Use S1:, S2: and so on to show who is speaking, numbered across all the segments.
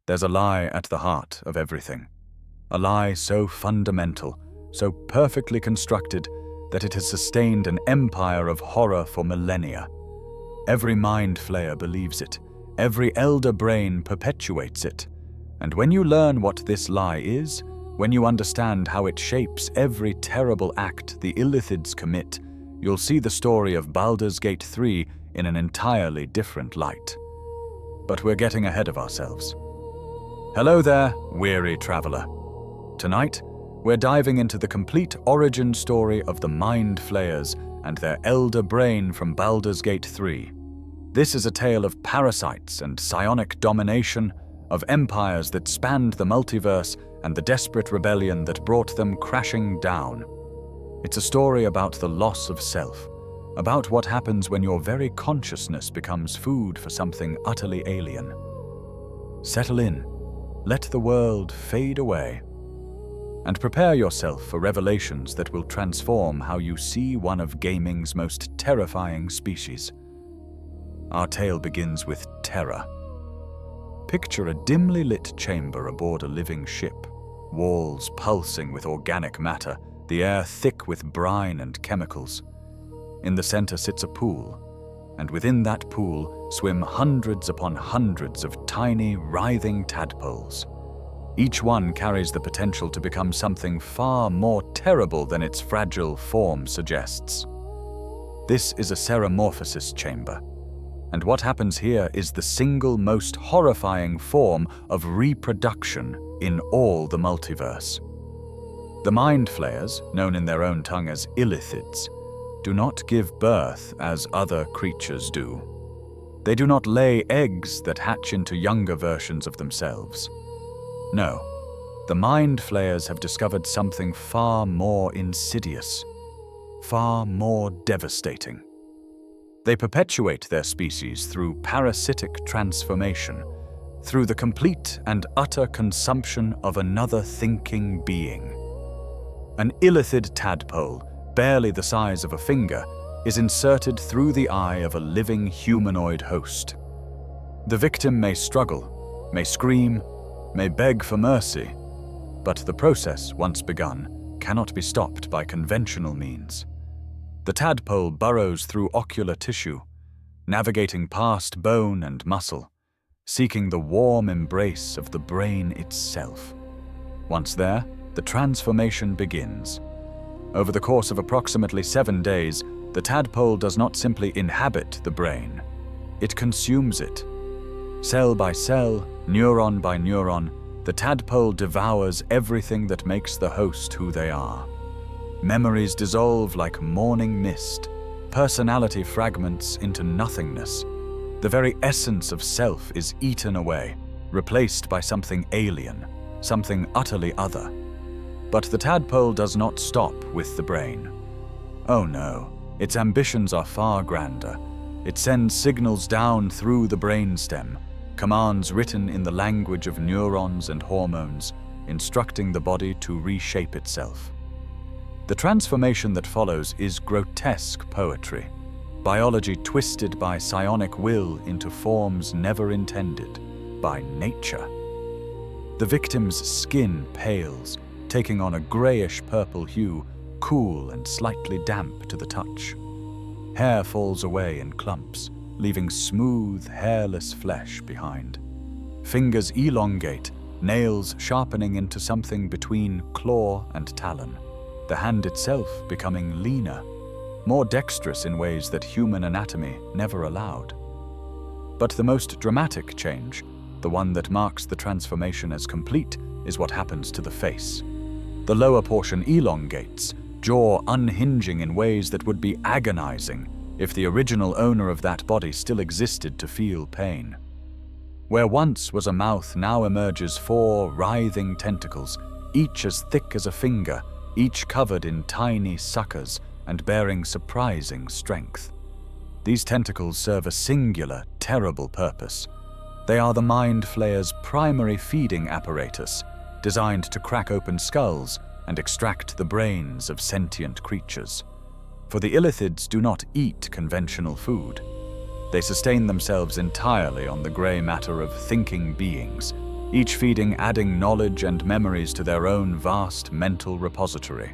S1: There's a lie at the heart of everything. A lie so fundamental, so perfectly constructed, that it has sustained an empire of horror for millennia. Every Mind Flayer believes it. Every elder brain perpetuates it. And when you learn what this lie is, when you understand how it shapes every terrible act the illithids commit, you'll see the story of Baldur's Gate 3 in an entirely different light. But we're getting ahead of ourselves. Hello there, weary traveler. Tonight, we're diving into the complete origin story of the Mind Flayers and their elder brain from Baldur's Gate 3. This is a tale of parasites and psionic domination, of empires that spanned the multiverse and the desperate rebellion that brought them crashing down. It's a story about the loss of self, about what happens when your very consciousness becomes food for something utterly alien. Settle in, let the world fade away, and prepare yourself for revelations that will transform how you see one of gaming's most terrifying species. Our tale begins with terror. Picture a dimly lit chamber aboard a living ship, walls pulsing with organic matter, the air thick with brine and chemicals. In the center sits a pool, and within that pool swim hundreds upon hundreds of tiny, writhing tadpoles. Each one carries the potential to become something far more terrible than its fragile form suggests. This is a ceremorphosis chamber, and what happens here is the single most horrifying form of reproduction in all the multiverse. The Mind Flayers, known in their own tongue as illithids, do not give birth as other creatures do. They do not lay eggs that hatch into younger versions of themselves. No, the Mind Flayers have discovered something far more insidious, far more devastating. They perpetuate their species through parasitic transformation, through the complete and utter consumption of another thinking being. An illithid tadpole, barely the size of a finger, is inserted through the eye of a living humanoid host. The victim may struggle, may scream, may beg for mercy, but the process, once begun, cannot be stopped by conventional means. The tadpole burrows through ocular tissue, navigating past bone and muscle, seeking the warm embrace of the brain itself. Once there, the transformation begins. Over the course of approximately 7 days, the tadpole does not simply inhabit the brain, it consumes it. Cell by cell, neuron by neuron, the tadpole devours everything that makes the host who they are. Memories dissolve like morning mist, personality fragments into nothingness. The very essence of self is eaten away, replaced by something alien, something utterly other. But the tadpole does not stop with the brain. Oh no, its ambitions are far grander. It sends signals down through the brainstem, commands written in the language of neurons and hormones, instructing the body to reshape itself. The transformation that follows is grotesque poetry, biology twisted by psionic will into forms never intended, by nature. The victim's skin pales, taking on a grayish-purple hue, cool and slightly damp to the touch. Hair falls away in clumps, leaving smooth, hairless flesh behind. Fingers elongate, nails sharpening into something between claw and talon. The hand itself becoming leaner, more dexterous in ways that human anatomy never allowed. But the most dramatic change, the one that marks the transformation as complete, is what happens to the face. The lower portion elongates, jaw unhinging in ways that would be agonizing if the original owner of that body still existed to feel pain. Where once was a mouth now emerges 4 writhing tentacles, each as thick as a finger, each covered in tiny suckers and bearing surprising strength. These tentacles serve a singular, terrible purpose. They are the Mind Flayer's primary feeding apparatus, designed to crack open skulls and extract the brains of sentient creatures. For the illithids do not eat conventional food. They sustain themselves entirely on the grey matter of thinking beings, each feeding adding knowledge and memories to their own vast mental repository.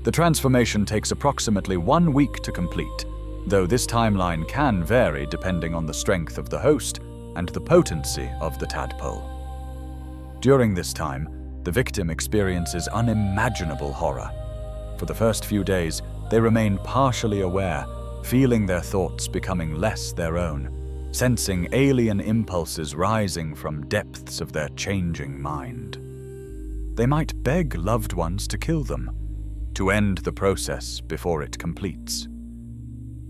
S1: The transformation takes approximately 1 week to complete, though this timeline can vary depending on the strength of the host and the potency of the tadpole. During this time, the victim experiences unimaginable horror. For the first few days, they remain partially aware, feeling their thoughts becoming less their own, sensing alien impulses rising from depths of their changing mind. They might beg loved ones to kill them, to end the process before it completes.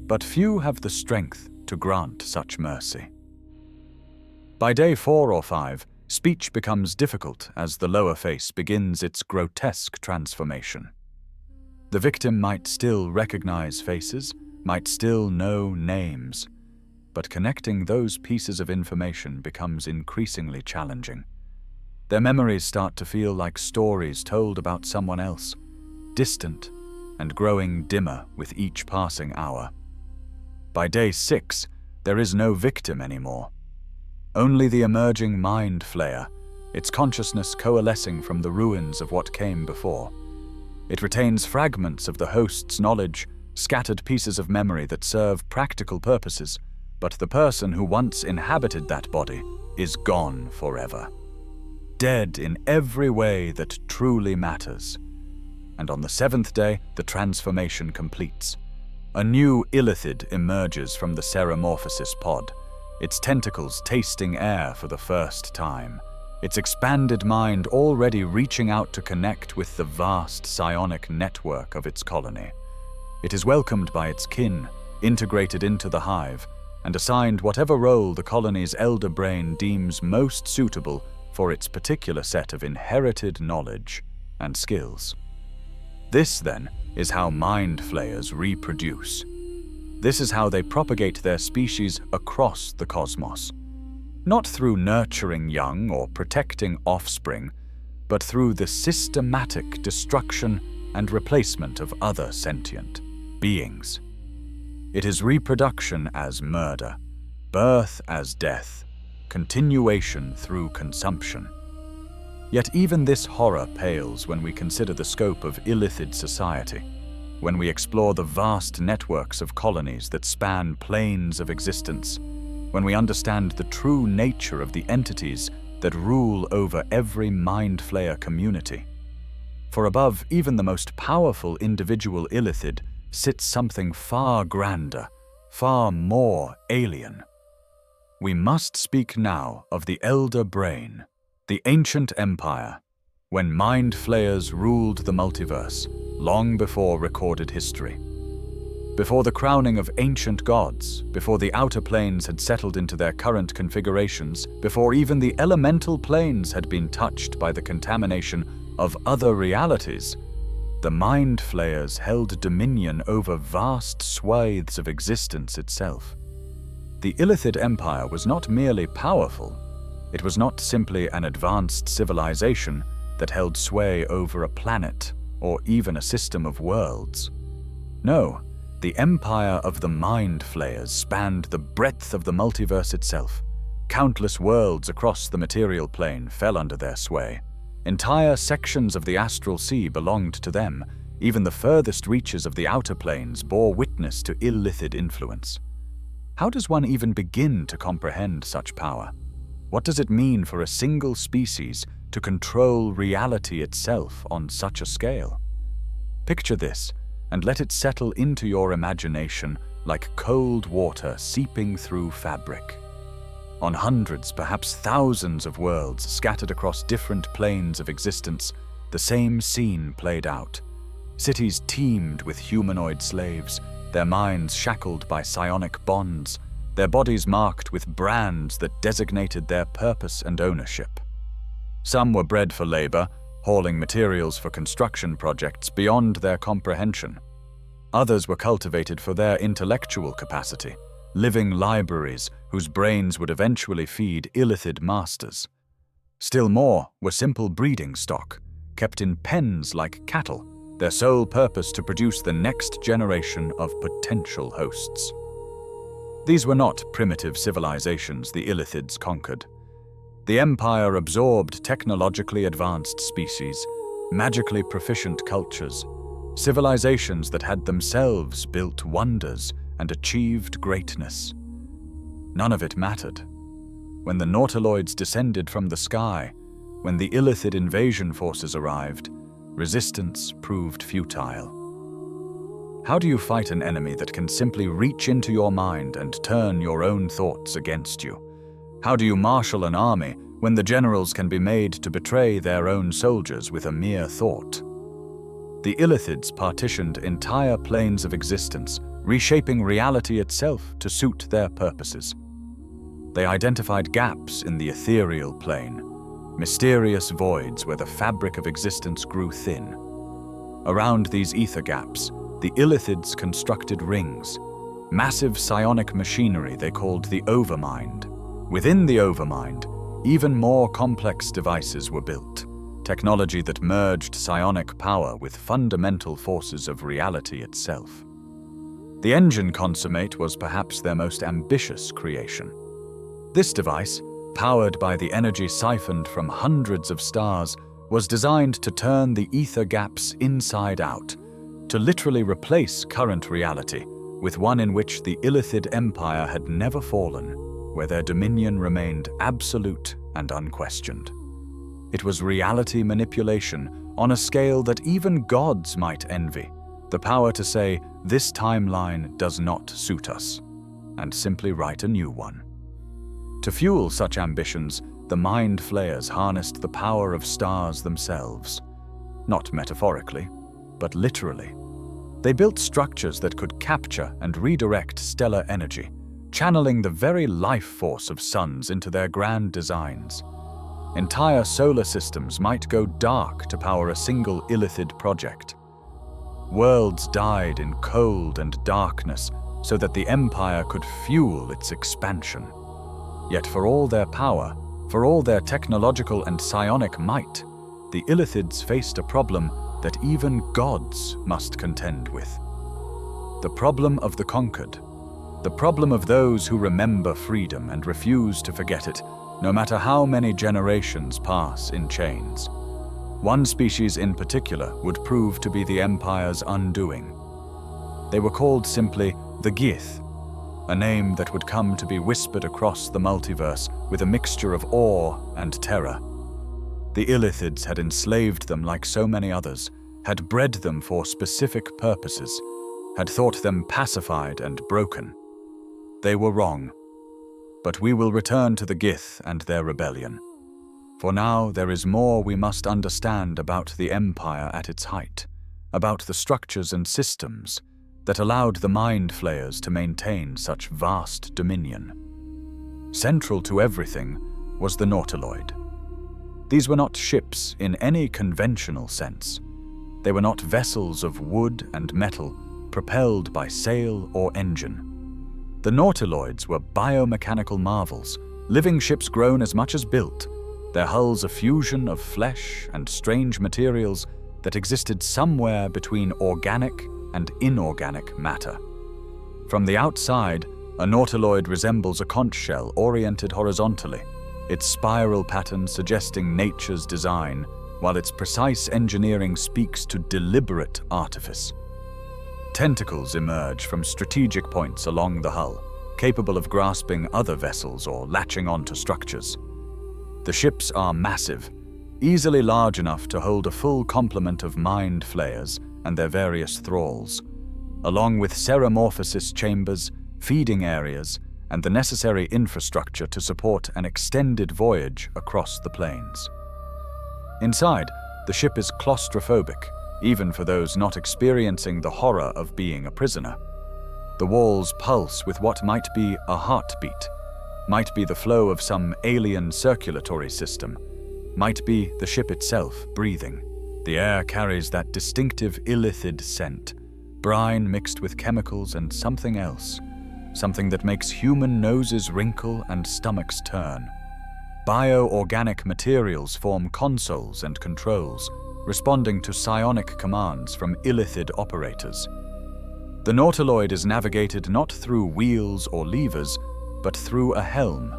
S1: But few have the strength to grant such mercy. By day 4 or 5, speech becomes difficult as the lower face begins its grotesque transformation. The victim might still recognize faces, might still know names, but connecting those pieces of information becomes increasingly challenging. Their memories start to feel like stories told about someone else, distant and growing dimmer with each passing hour. By day 6, there is no victim anymore. Only the emerging Mind Flayer, its consciousness coalescing from the ruins of what came before. It retains fragments of the host's knowledge, scattered pieces of memory that serve practical purposes, but the person who once inhabited that body is gone forever. Dead in every way that truly matters. And on the 7th day, the transformation completes. A new illithid emerges from the ceremorphosis pod, its tentacles tasting air for the first time, its expanded mind already reaching out to connect with the vast psionic network of its colony. It is welcomed by its kin, integrated into the hive, and assigned whatever role the colony's elder brain deems most suitable for its particular set of inherited knowledge and skills. This, then, is how Mind Flayers reproduce. This is how they propagate their species across the cosmos. Not through nurturing young or protecting offspring, but through the systematic destruction and replacement of other sentient beings. It is reproduction as murder, birth as death, continuation through consumption. Yet even this horror pales when we consider the scope of illithid society, when we explore the vast networks of colonies that span planes of existence, when we understand the true nature of the entities that rule over every Mind Flayer community. For above even the most powerful individual illithid sits something far grander, far more alien. We must speak now of the Elder Brain, the ancient empire, when Mind Flayers ruled the multiverse, long before recorded history. Before the crowning of ancient gods, before the outer planes had settled into their current configurations, before even the elemental planes had been touched by the contamination of other realities, the Mind Flayers held dominion over vast swathes of existence itself. The illithid empire was not merely powerful, it was not simply an advanced civilization that held sway over a planet or even a system of worlds. No, the empire of the Mind Flayers spanned the breadth of the multiverse itself. Countless worlds across the material plane fell under their sway. Entire sections of the astral sea belonged to them. Even the furthest reaches of the outer planes bore witness to illithid influence. How does one even begin to comprehend such power? What does it mean for a single species to control reality itself on such a scale? Picture this, and let it settle into your imagination like cold water seeping through fabric. On hundreds, perhaps thousands of worlds scattered across different planes of existence, the same scene played out. Cities teemed with humanoid slaves, their minds shackled by psionic bonds, their bodies marked with brands that designated their purpose and ownership. Some were bred for labor, hauling materials for construction projects beyond their comprehension. Others were cultivated for their intellectual capacity, living libraries whose brains would eventually feed illithid masters. Still more were simple breeding stock, kept in pens like cattle, their sole purpose to produce the next generation of potential hosts. These were not primitive civilizations the illithids conquered. The Empire absorbed technologically advanced species, magically proficient cultures, civilizations that had themselves built wonders and achieved greatness. None of it mattered. When the Nautiloids descended from the sky, when the illithid invasion forces arrived, resistance proved futile. How do you fight an enemy that can simply reach into your mind and turn your own thoughts against you? How do you marshal an army when the generals can be made to betray their own soldiers with a mere thought? The illithids partitioned entire planes of existence, reshaping reality itself to suit their purposes. They identified gaps in the ethereal plane, mysterious voids where the fabric of existence grew thin. Around these ether gaps, the illithids constructed rings, massive psionic machinery they called the Overmind. Within the Overmind, even more complex devices were built, technology that merged psionic power with fundamental forces of reality itself. The engine consummate was perhaps their most ambitious creation. This device, powered by the energy siphoned from hundreds of stars, was designed to turn the ether gaps inside out, to literally replace current reality with one in which the illithid empire had never fallen, where their dominion remained absolute and unquestioned. It was reality manipulation on a scale that even gods might envy, the power to say, "This timeline does not suit us," and simply write a new one. To fuel such ambitions, the Mind Flayers harnessed the power of stars themselves. Not metaphorically, but literally. They built structures that could capture and redirect stellar energy, channeling the very life force of suns into their grand designs. Entire solar systems might go dark to power a single illithid project. Worlds died in cold and darkness so that the Empire could fuel its expansion. Yet for all their power, for all their technological and psionic might, the illithids faced a problem that even gods must contend with. The problem of the conquered. The problem of those who remember freedom and refuse to forget it, no matter how many generations pass in chains. One species in particular would prove to be the Empire's undoing. They were called simply the Gith, a name that would come to be whispered across the multiverse with a mixture of awe and terror. The illithids had enslaved them like so many others, had bred them for specific purposes, had thought them pacified and broken. They were wrong. But we will return to the Gith and their rebellion. For now, there is more we must understand about the Empire at its height, about the structures and systems that allowed the Mind Flayers to maintain such vast dominion. Central to everything was the Nautiloid. These were not ships in any conventional sense. They were not vessels of wood and metal propelled by sail or engine. The Nautiloids were biomechanical marvels, living ships grown as much as built, their hulls a fusion of flesh and strange materials that existed somewhere between organic and inorganic matter. From the outside, a Nautiloid resembles a conch shell oriented horizontally, its spiral pattern suggesting nature's design, while its precise engineering speaks to deliberate artifice. Tentacles emerge from strategic points along the hull, capable of grasping other vessels or latching onto structures. The ships are massive, easily large enough to hold a full complement of Mind Flayers and their various thralls, along with ceremorphosis chambers, feeding areas, and the necessary infrastructure to support an extended voyage across the plains. Inside, the ship is claustrophobic, even for those not experiencing the horror of being a prisoner. The walls pulse with what might be a heartbeat, might be the flow of some alien circulatory system, might be the ship itself breathing. The air carries that distinctive illithid scent, brine mixed with chemicals and something else, something that makes human noses wrinkle and stomachs turn. Bioorganic materials form consoles and controls, responding to psionic commands from illithid operators. The Nautiloid is navigated not through wheels or levers, but through a helm,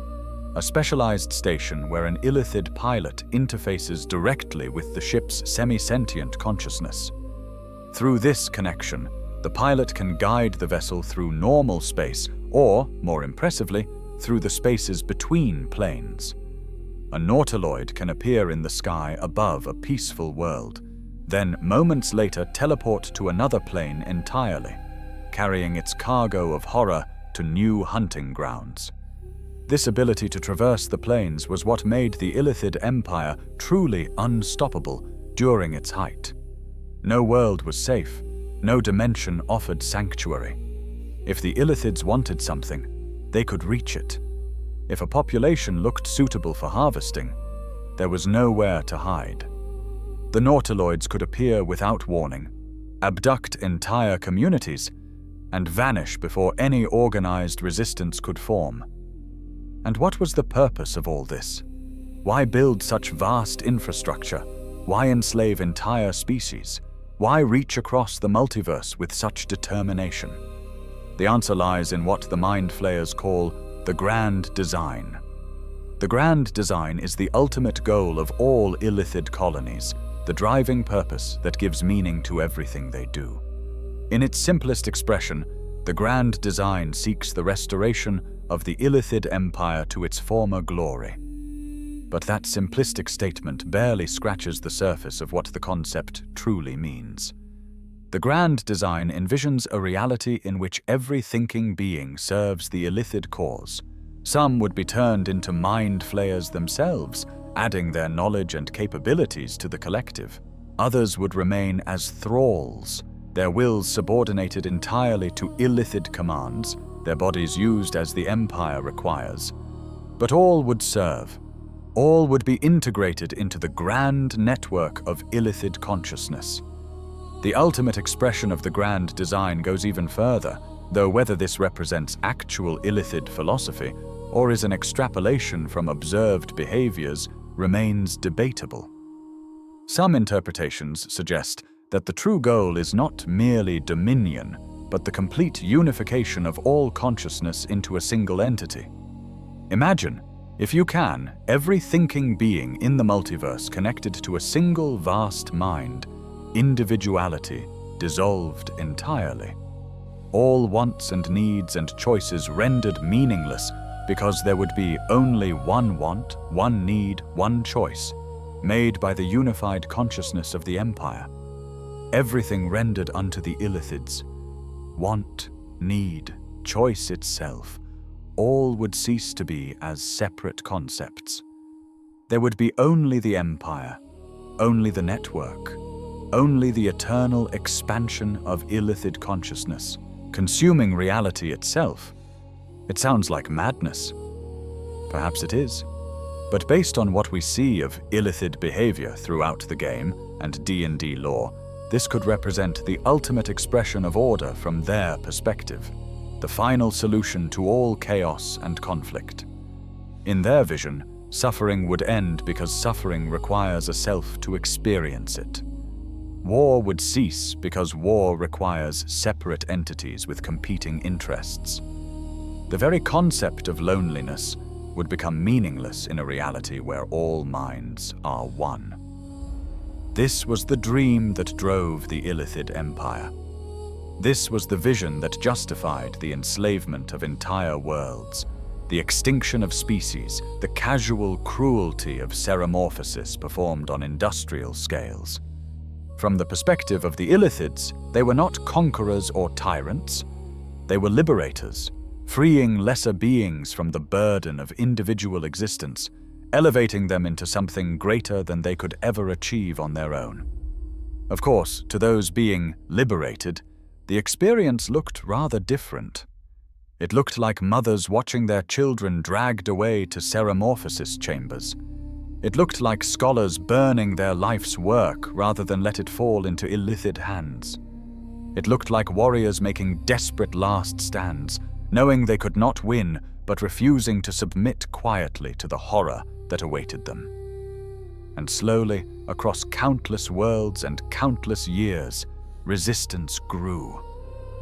S1: a specialized station where an illithid pilot interfaces directly with the ship's semi-sentient consciousness. Through this connection, the pilot can guide the vessel through normal space or, more impressively, through the spaces between planes. A Nautiloid can appear in the sky above a peaceful world, then moments later teleport to another plane entirely, carrying its cargo of horror to new hunting grounds. This ability to traverse the planes was what made the Illithid Empire truly unstoppable during its height. No world was safe, no dimension offered sanctuary. If the Illithids wanted something, they could reach it. If a population looked suitable for harvesting, there was nowhere to hide. The Nautiloids could appear without warning, abduct entire communities, and vanish before any organized resistance could form. And what was the purpose of all this? Why build such vast infrastructure? Why enslave entire species? Why reach across the multiverse with such determination? The answer lies in what the Mind Flayers call the Grand Design. The Grand Design is the ultimate goal of all illithid colonies, the driving purpose that gives meaning to everything they do. In its simplest expression, the Grand Design seeks the restoration of the Illithid Empire to its former glory. But that simplistic statement barely scratches the surface of what the concept truly means. The Grand Design envisions a reality in which every thinking being serves the Illithid cause. Some would be turned into Mind Flayers themselves, adding their knowledge and capabilities to the collective. Others would remain as thralls, their wills subordinated entirely to illithid commands, their bodies used as the Empire requires. But all would serve. All would be integrated into the grand network of illithid consciousness. The ultimate expression of the Grand Design goes even further, though whether this represents actual illithid philosophy or is an extrapolation from observed behaviors remains debatable. Some interpretations suggest that the true goal is not merely dominion, but the complete unification of all consciousness into a single entity. Imagine, if you can, every thinking being in the multiverse connected to a single vast mind, individuality dissolved entirely. All wants and needs and choices rendered meaningless because there would be only one want, one need, one choice, made by the unified consciousness of the Empire. Everything rendered unto the illithids. Want, need, choice itself, all would cease to be as separate concepts. There would be only the Empire, only the network, only the eternal expansion of illithid consciousness, consuming reality itself. It sounds like madness. Perhaps it is. But based on what we see of illithid behavior throughout the game and D&D lore, this could represent the ultimate expression of order from their perspective, the final solution to all chaos and conflict. In their vision, suffering would end because suffering requires a self to experience it. War would cease because war requires separate entities with competing interests. The very concept of loneliness would become meaningless in a reality where all minds are one. This was the dream that drove the Illithid Empire. This was the vision that justified the enslavement of entire worlds, the extinction of species, the casual cruelty of ceremorphosis performed on industrial scales. From the perspective of the Illithids, they were not conquerors or tyrants. They were liberators, freeing lesser beings from the burden of individual existence, elevating them into something greater than they could ever achieve on their own. Of course, to those being liberated, the experience looked rather different. It looked like mothers watching their children dragged away to ceremorphosis chambers. It looked like scholars burning their life's work rather than let it fall into illithid hands. It looked like warriors making desperate last stands, knowing they could not win, but refusing to submit quietly to the horror that awaited them. And slowly, across countless worlds and countless years, resistance grew.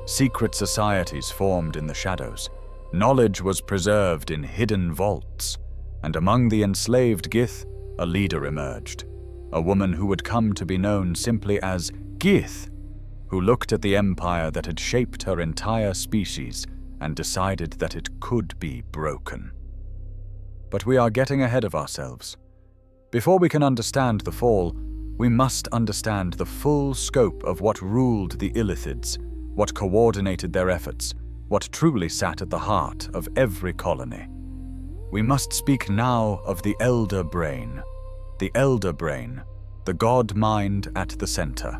S1: Secret societies formed in the shadows. Knowledge was preserved in hidden vaults. and among the enslaved Gith, a leader emerged, a woman who would come to be known simply as Gith, who looked at the empire that had shaped her entire species and decided that it could be broken. But we are getting ahead of ourselves. Before we can understand the fall, we must understand the full scope of what ruled the illithids, what coordinated their efforts, what truly sat at the heart of every colony. We must speak now of the Elder Brain. The Elder Brain, the god mind at the center.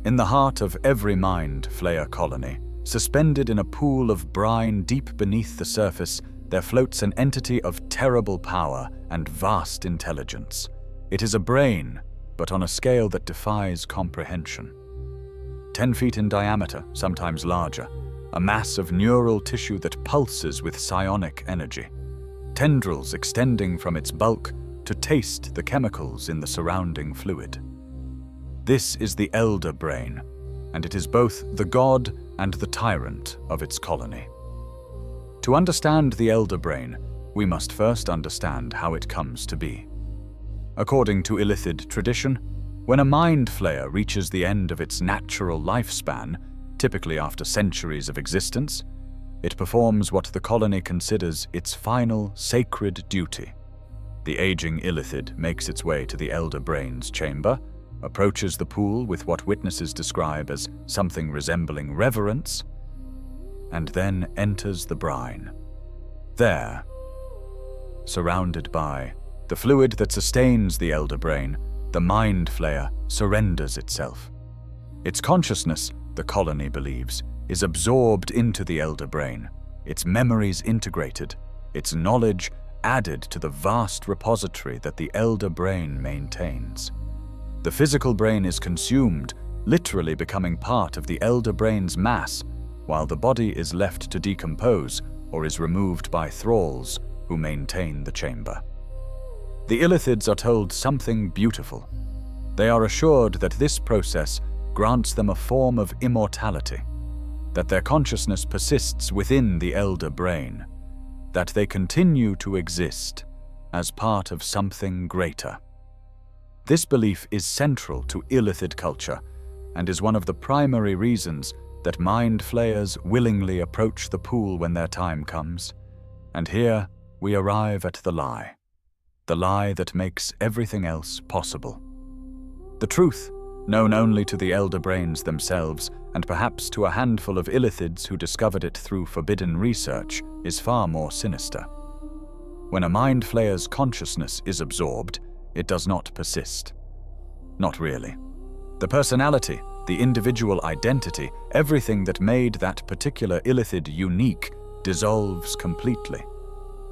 S1: In the heart of every Mind Flayer colony, suspended in a pool of brine deep beneath the surface, there floats an entity of terrible power and vast intelligence. It is a brain, but on a scale that defies comprehension. 10 feet in diameter, sometimes larger, a mass of neural tissue that pulses with psionic energy. Tendrils extending from its bulk to taste the chemicals in the surrounding fluid. This is the Elder Brain, and it is both the god and the tyrant of its colony. To understand the Elder Brain, we must first understand how it comes to be. According to illithid tradition, when a Mind Flayer reaches the end of its natural lifespan, typically after centuries of existence, it performs what the colony considers its final sacred duty. The aging illithid makes its way to the Elder Brain's chamber, approaches the pool with what witnesses describe as something resembling reverence, and then enters the brine. There, surrounded by the fluid that sustains the Elder Brain, the Mind Flayer surrenders itself. Its consciousness, the colony believes, is absorbed into the Elder Brain, its memories integrated, its knowledge added to the vast repository that the Elder Brain maintains. The physical brain is consumed, literally becoming part of the Elder Brain's mass, while the body is left to decompose or is removed by thralls who maintain the chamber. The illithids are told something beautiful. They are assured that this process grants them a form of immortality, that their consciousness persists within the Elder Brain, that they continue to exist as part of something greater. This belief is central to illithid culture and is one of the primary reasons that Mind Flayers willingly approach the pool when their time comes. And here we arrive at the lie that makes everything else possible. The truth, known only to the Elder Brains themselves and perhaps to a handful of illithids who discovered it through forbidden research, is far more sinister. When a Mind Flayer's consciousness is absorbed, it does not persist. Not really. The personality, the individual identity, everything that made that particular illithid unique, dissolves completely.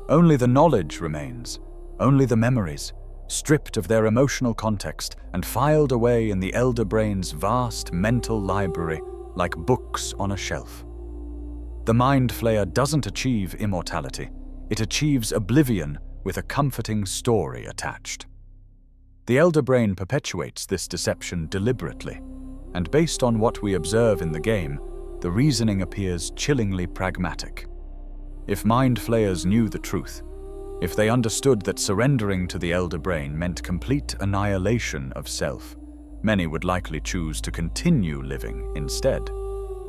S1: Only the knowledge remains, only the memories, stripped of their emotional context and filed away in the Elder Brain's vast mental library like books on a shelf. The Mind Flayer doesn't achieve immortality, it achieves oblivion with a comforting story attached. The Elder Brain perpetuates this deception deliberately, and based on what we observe in the game, the reasoning appears chillingly pragmatic. If Mind Flayers knew the truth, if they understood that surrendering to the Elder Brain meant complete annihilation of self, many would likely choose to continue living instead.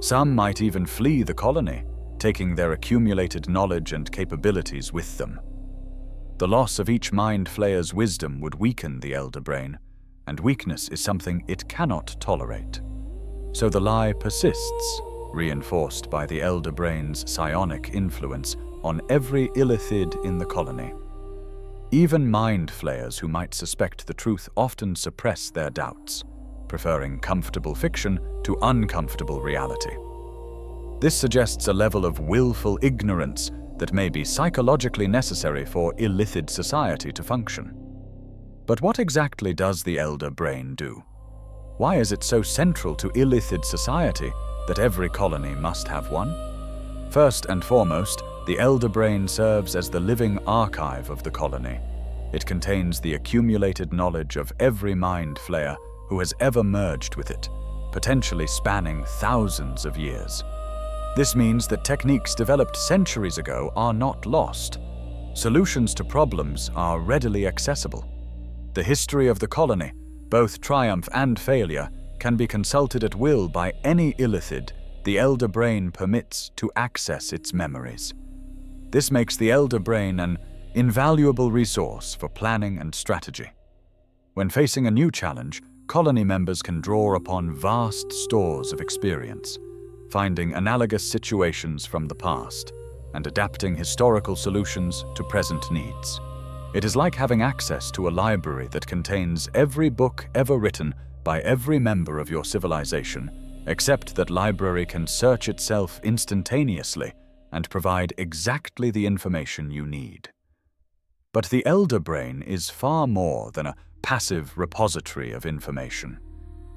S1: Some might even flee the colony, taking their accumulated knowledge and capabilities with them. The loss of each Mind Flayer's wisdom would weaken the Elder Brain, and weakness is something it cannot tolerate. So the lie persists, reinforced by the Elder Brain's psionic influence on every illithid in the colony. Even Mind Flayers who might suspect the truth often suppress their doubts, preferring comfortable fiction to uncomfortable reality. This suggests a level of willful ignorance that may be psychologically necessary for illithid society to function. But what exactly does the Elder Brain do? Why is it so central to illithid society that every colony must have one? First and foremost, the Elder Brain serves as the living archive of the colony. It contains the accumulated knowledge of every Mind Flayer who has ever merged with it, potentially spanning thousands of years. This means that techniques developed centuries ago are not lost. Solutions to problems are readily accessible. The history of the colony, both triumph and failure, can be consulted at will by any illithid the Elder Brain permits to access its memories. This makes the Elder Brain an invaluable resource for planning and strategy. When facing a new challenge, colony members can draw upon vast stores of experience, finding analogous situations from the past and adapting historical solutions to present needs. It is like having access to a library that contains every book ever written by every member of your civilization, except that library can search itself instantaneously and provide exactly the information you need. But the Elder Brain is far more than a passive repository of information.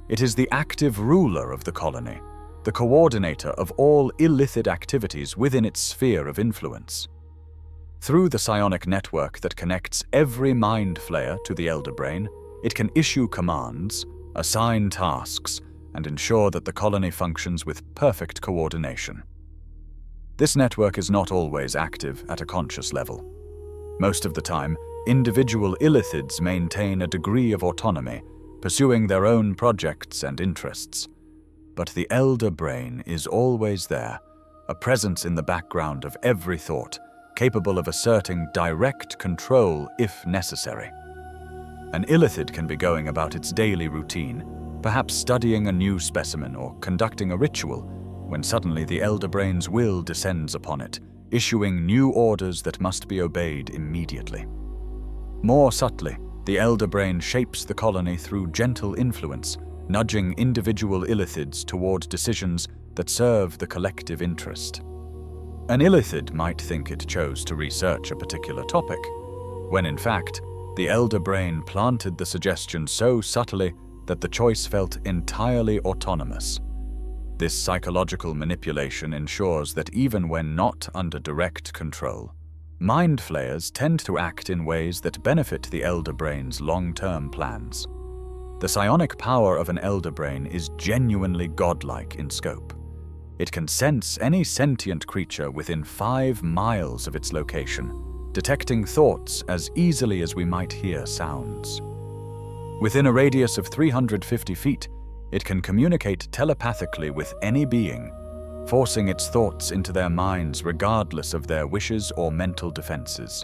S1: It is the active ruler of the colony, the coordinator of all illithid activities within its sphere of influence. Through the psionic network that connects every Mind Flayer to the Elder Brain, it can issue commands, assign tasks, and ensure that the colony functions with perfect coordination. This network is not always active at a conscious level. Most of the time, individual illithids maintain a degree of autonomy, pursuing their own projects and interests. But the Elder Brain is always there, a presence in the background of every thought, capable of asserting direct control if necessary. An illithid can be going about its daily routine, perhaps studying a new specimen or conducting a ritual, when suddenly the Elder Brain's will descends upon it, issuing new orders that must be obeyed immediately. More subtly, the Elder Brain shapes the colony through gentle influence, nudging individual illithids toward decisions that serve the collective interest. An illithid might think it chose to research a particular topic, when in fact, the Elder Brain planted the suggestion so subtly that the choice felt entirely autonomous. This psychological manipulation ensures that even when not under direct control, Mind Flayers tend to act in ways that benefit the Elder Brain's long-term plans. The psionic power of an Elder Brain is genuinely godlike in scope. It can sense any sentient creature within 5 miles of its location, detecting thoughts as easily as we might hear sounds. Within a radius of 350 feet, it can communicate telepathically with any being, forcing its thoughts into their minds regardless of their wishes or mental defenses.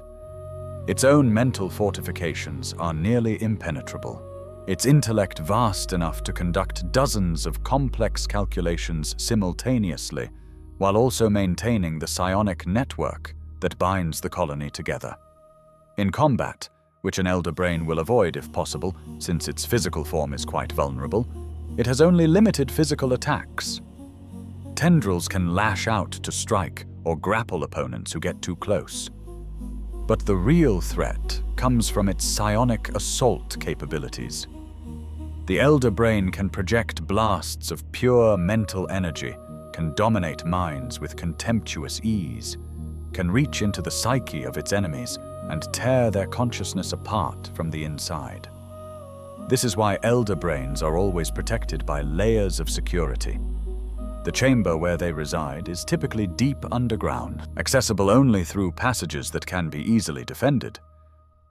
S1: Its own mental fortifications are nearly impenetrable, its intellect vast enough to conduct dozens of complex calculations simultaneously, while also maintaining the psionic network that binds the colony together. In combat, which an Elder Brain will avoid if possible, since its physical form is quite vulnerable, it has only limited physical attacks. Tendrils can lash out to strike or grapple opponents who get too close. But the real threat comes from its psionic assault capabilities. The Elder Brain can project blasts of pure mental energy, can dominate minds with contemptuous ease, can reach into the psyche of its enemies and tear their consciousness apart from the inside. This is why Elder Brains are always protected by layers of security. The chamber where they reside is typically deep underground, accessible only through passages that can be easily defended.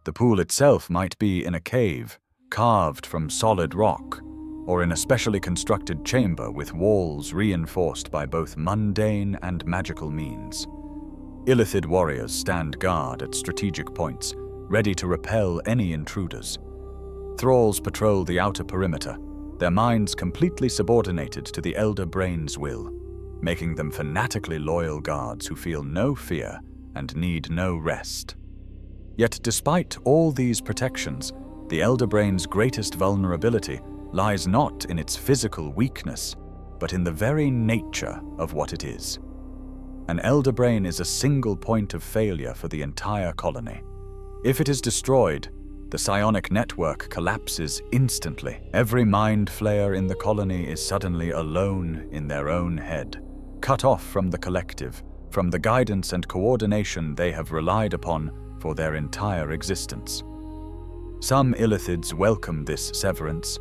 S1: The pool itself might be in a cave, carved from solid rock, or in a specially constructed chamber with walls reinforced by both mundane and magical means. Illithid warriors stand guard at strategic points, ready to repel any intruders. Thralls patrol the outer perimeter, their minds completely subordinated to the Elder Brain's will, making them fanatically loyal guards who feel no fear and need no rest. Yet despite all these protections, the Elder Brain's greatest vulnerability lies not in its physical weakness, but in the very nature of what it is. An Elder Brain is a single point of failure for the entire colony. If it is destroyed, the psionic network collapses instantly. Every Mind Flayer in the colony is suddenly alone in their own head, cut off from the collective, from the guidance and coordination they have relied upon for their entire existence. Some illithids welcome this severance,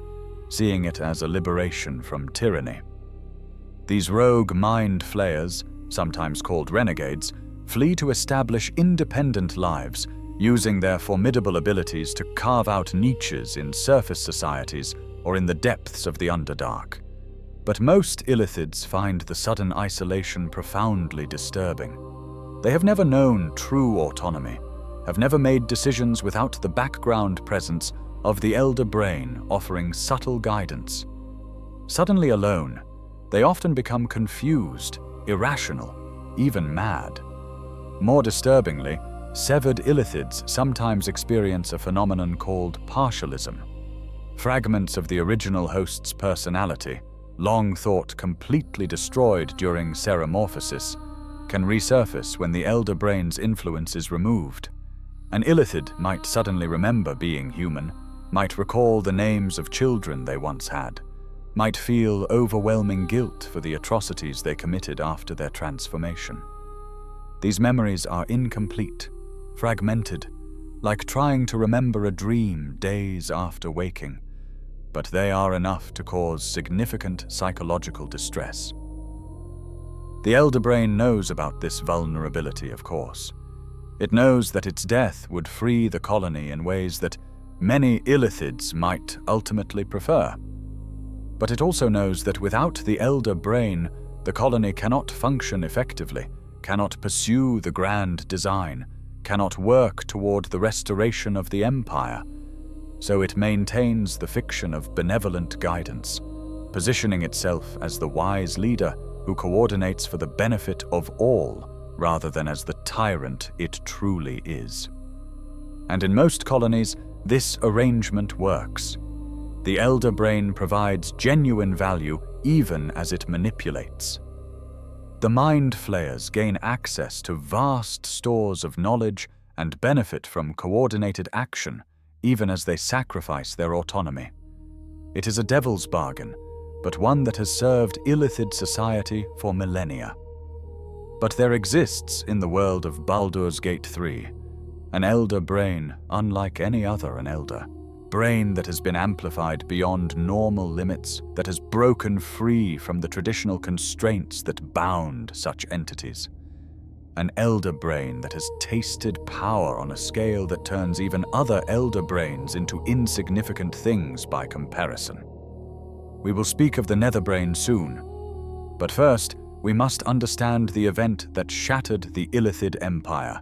S1: seeing it as a liberation from tyranny. These rogue Mind Flayers, sometimes called renegades, flee to establish independent lives, using their formidable abilities to carve out niches in surface societies or in the depths of the Underdark. But most illithids find the sudden isolation profoundly disturbing. They have never known true autonomy, have never made decisions without the background presence of the elder brain offering subtle guidance. Suddenly alone, they often become confused, irrational, even mad. More disturbingly, severed illithids sometimes experience a phenomenon called partialism. Fragments of the original host's personality, long thought completely destroyed during ceremorphosis, can resurface when the elder brain's influence is removed. An illithid might suddenly remember being human, might recall the names of children they once had, might feel overwhelming guilt for the atrocities they committed after their transformation. These memories are incomplete, fragmented, like trying to remember a dream days after waking, but they are enough to cause significant psychological distress. The elder brain knows about this vulnerability, of course. It knows that its death would free the colony in ways that many illithids might ultimately prefer. But it also knows that without the elder brain, the colony cannot function effectively, cannot pursue the grand design, cannot work toward the restoration of the empire. So it maintains the fiction of benevolent guidance, positioning itself as the wise leader who coordinates for the benefit of all, rather than as the tyrant it truly is. And in most colonies, this arrangement works. The elder brain provides genuine value even as it manipulates. The Mind Flayers gain access to vast stores of knowledge and benefit from coordinated action, even as they sacrifice their autonomy. It is a devil's bargain, but one that has served illithid society for millennia. But there exists in the world of Baldur's Gate 3 an elder brain unlike any other an elder. Brain that has been amplified beyond normal limits, that has broken free from the traditional constraints that bound such entities. An elder brain that has tasted power on a scale that turns even other elder brains into insignificant things by comparison. We will speak of the Netherbrain soon, but first we must understand the event that shattered the Illithid Empire,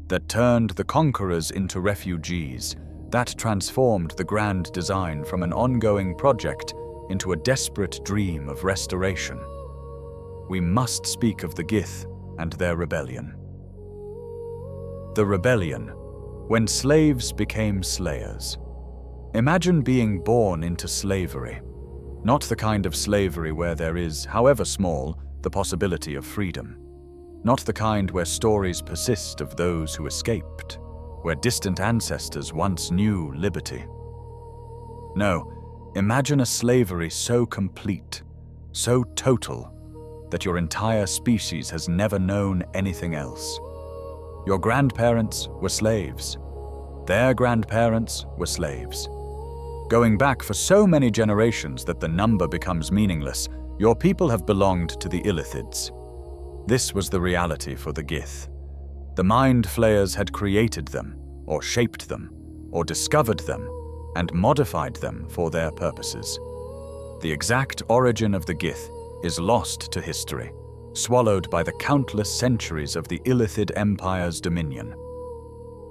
S1: that turned the conquerors into refugees, that transformed the grand design from an ongoing project into a desperate dream of restoration. We must speak of the Gith and their rebellion. The rebellion, when slaves became slayers. Imagine being born into slavery, not the kind of slavery where there is, however small, the possibility of freedom. Not the kind where stories persist of those who escaped, where distant ancestors once knew liberty. No, imagine a slavery so complete, so total, that your entire species has never known anything else. Your grandparents were slaves. Their grandparents were slaves. Going back for so many generations that the number becomes meaningless, your people have belonged to the illithids. This was the reality for the Gith. The Mind Flayers had created them, or shaped them, or discovered them, and modified them for their purposes. The exact origin of the Gith is lost to history, swallowed by the countless centuries of the Illithid Empire's dominion.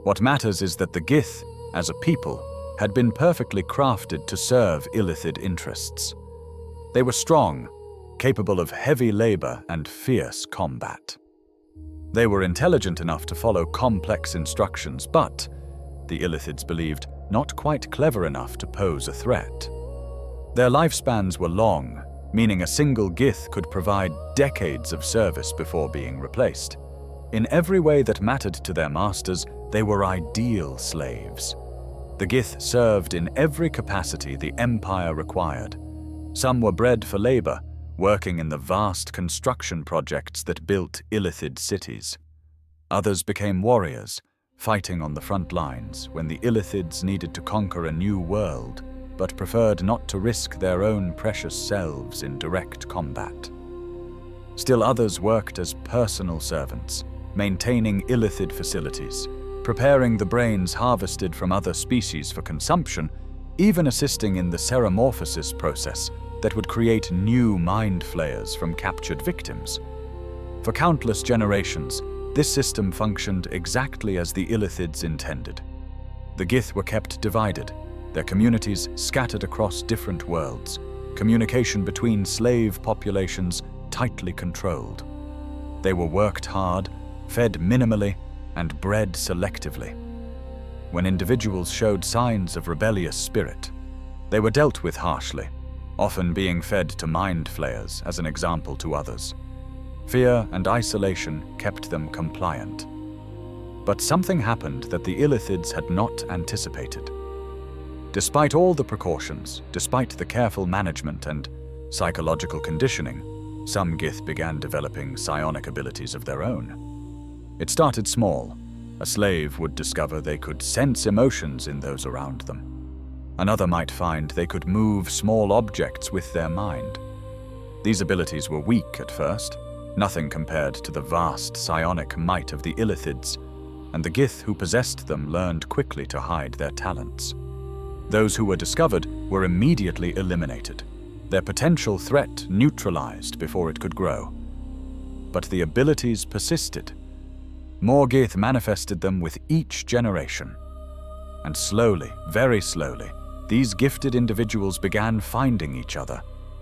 S1: What matters is that the Gith, as a people, had been perfectly crafted to serve Illithid interests. They were strong, capable of heavy labor and fierce combat. They were intelligent enough to follow complex instructions, but, the Illithids believed, not quite clever enough to pose a threat. Their lifespans were long, meaning a single Gith could provide decades of service before being replaced. In every way that mattered to their masters, they were ideal slaves. The Gith served in every capacity the Empire required. Some were bred for labor, working in the vast construction projects that built Illithid cities. Others became warriors, fighting on the front lines when the Illithids needed to conquer a new world, but preferred not to risk their own precious selves in direct combat. Still others worked as personal servants, maintaining illithid facilities, preparing the brains harvested from other species for consumption, even assisting in the ceremorphosis process that would create new Mind Flayers from captured victims. For countless generations, this system functioned exactly as the illithids intended. The Gith were kept divided, their communities scattered across different worlds, communication between slave populations tightly controlled. They were worked hard, fed minimally, and bred selectively. When individuals showed signs of rebellious spirit, they were dealt with harshly, often being fed to Mind Flayers as an example to others. Fear and isolation kept them compliant. But something happened that the illithids had not anticipated. Despite all the precautions, despite the careful management and psychological conditioning, some Gith began developing psionic abilities of their own. It started small. A slave would discover they could sense emotions in those around them. Another might find they could move small objects with their mind. These abilities were weak at first, nothing compared to the vast psionic might of the illithids, and the Gith who possessed them learned quickly to hide their talents. Those who were discovered were immediately eliminated, their potential threat neutralized before it could grow. But the abilities persisted. More Gith manifested them with each generation. And slowly, very slowly, these gifted individuals began finding each other,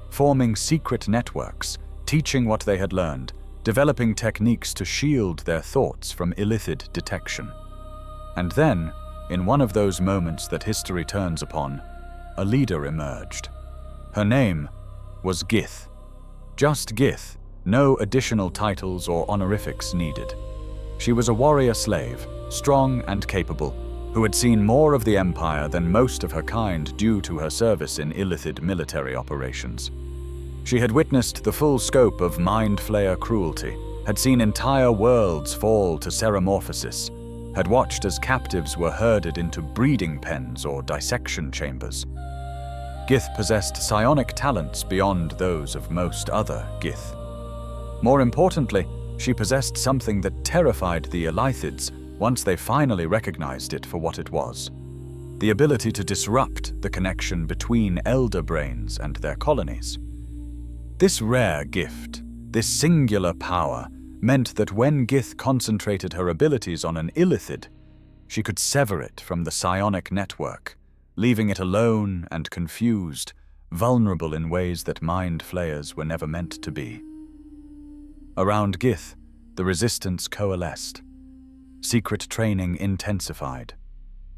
S1: forming secret networks, teaching what they had learned, developing techniques to shield their thoughts from illithid detection. And then, in one of those moments that history turns upon, a leader emerged. Her name was Gith. Just Gith, no additional titles or honorifics needed. She was a warrior slave, strong and capable, who had seen more of the Empire than most of her kind due to her service in illithid military operations. She had witnessed the full scope of Mind Flayer cruelty, had seen entire worlds fall to ceremorphosis, had watched as captives were herded into breeding pens or dissection chambers. Gith possessed psionic talents beyond those of most other Gith. More importantly, she possessed something that terrified the illithids once they finally recognized it for what it was: the ability to disrupt the connection between elder brains and their colonies. This rare gift, this singular power, meant that when Gith concentrated her abilities on an illithid, she could sever it from the psionic network, leaving it alone and confused, vulnerable in ways that Mind Flayers were never meant to be. Around Gith, the resistance coalesced. Secret training intensified.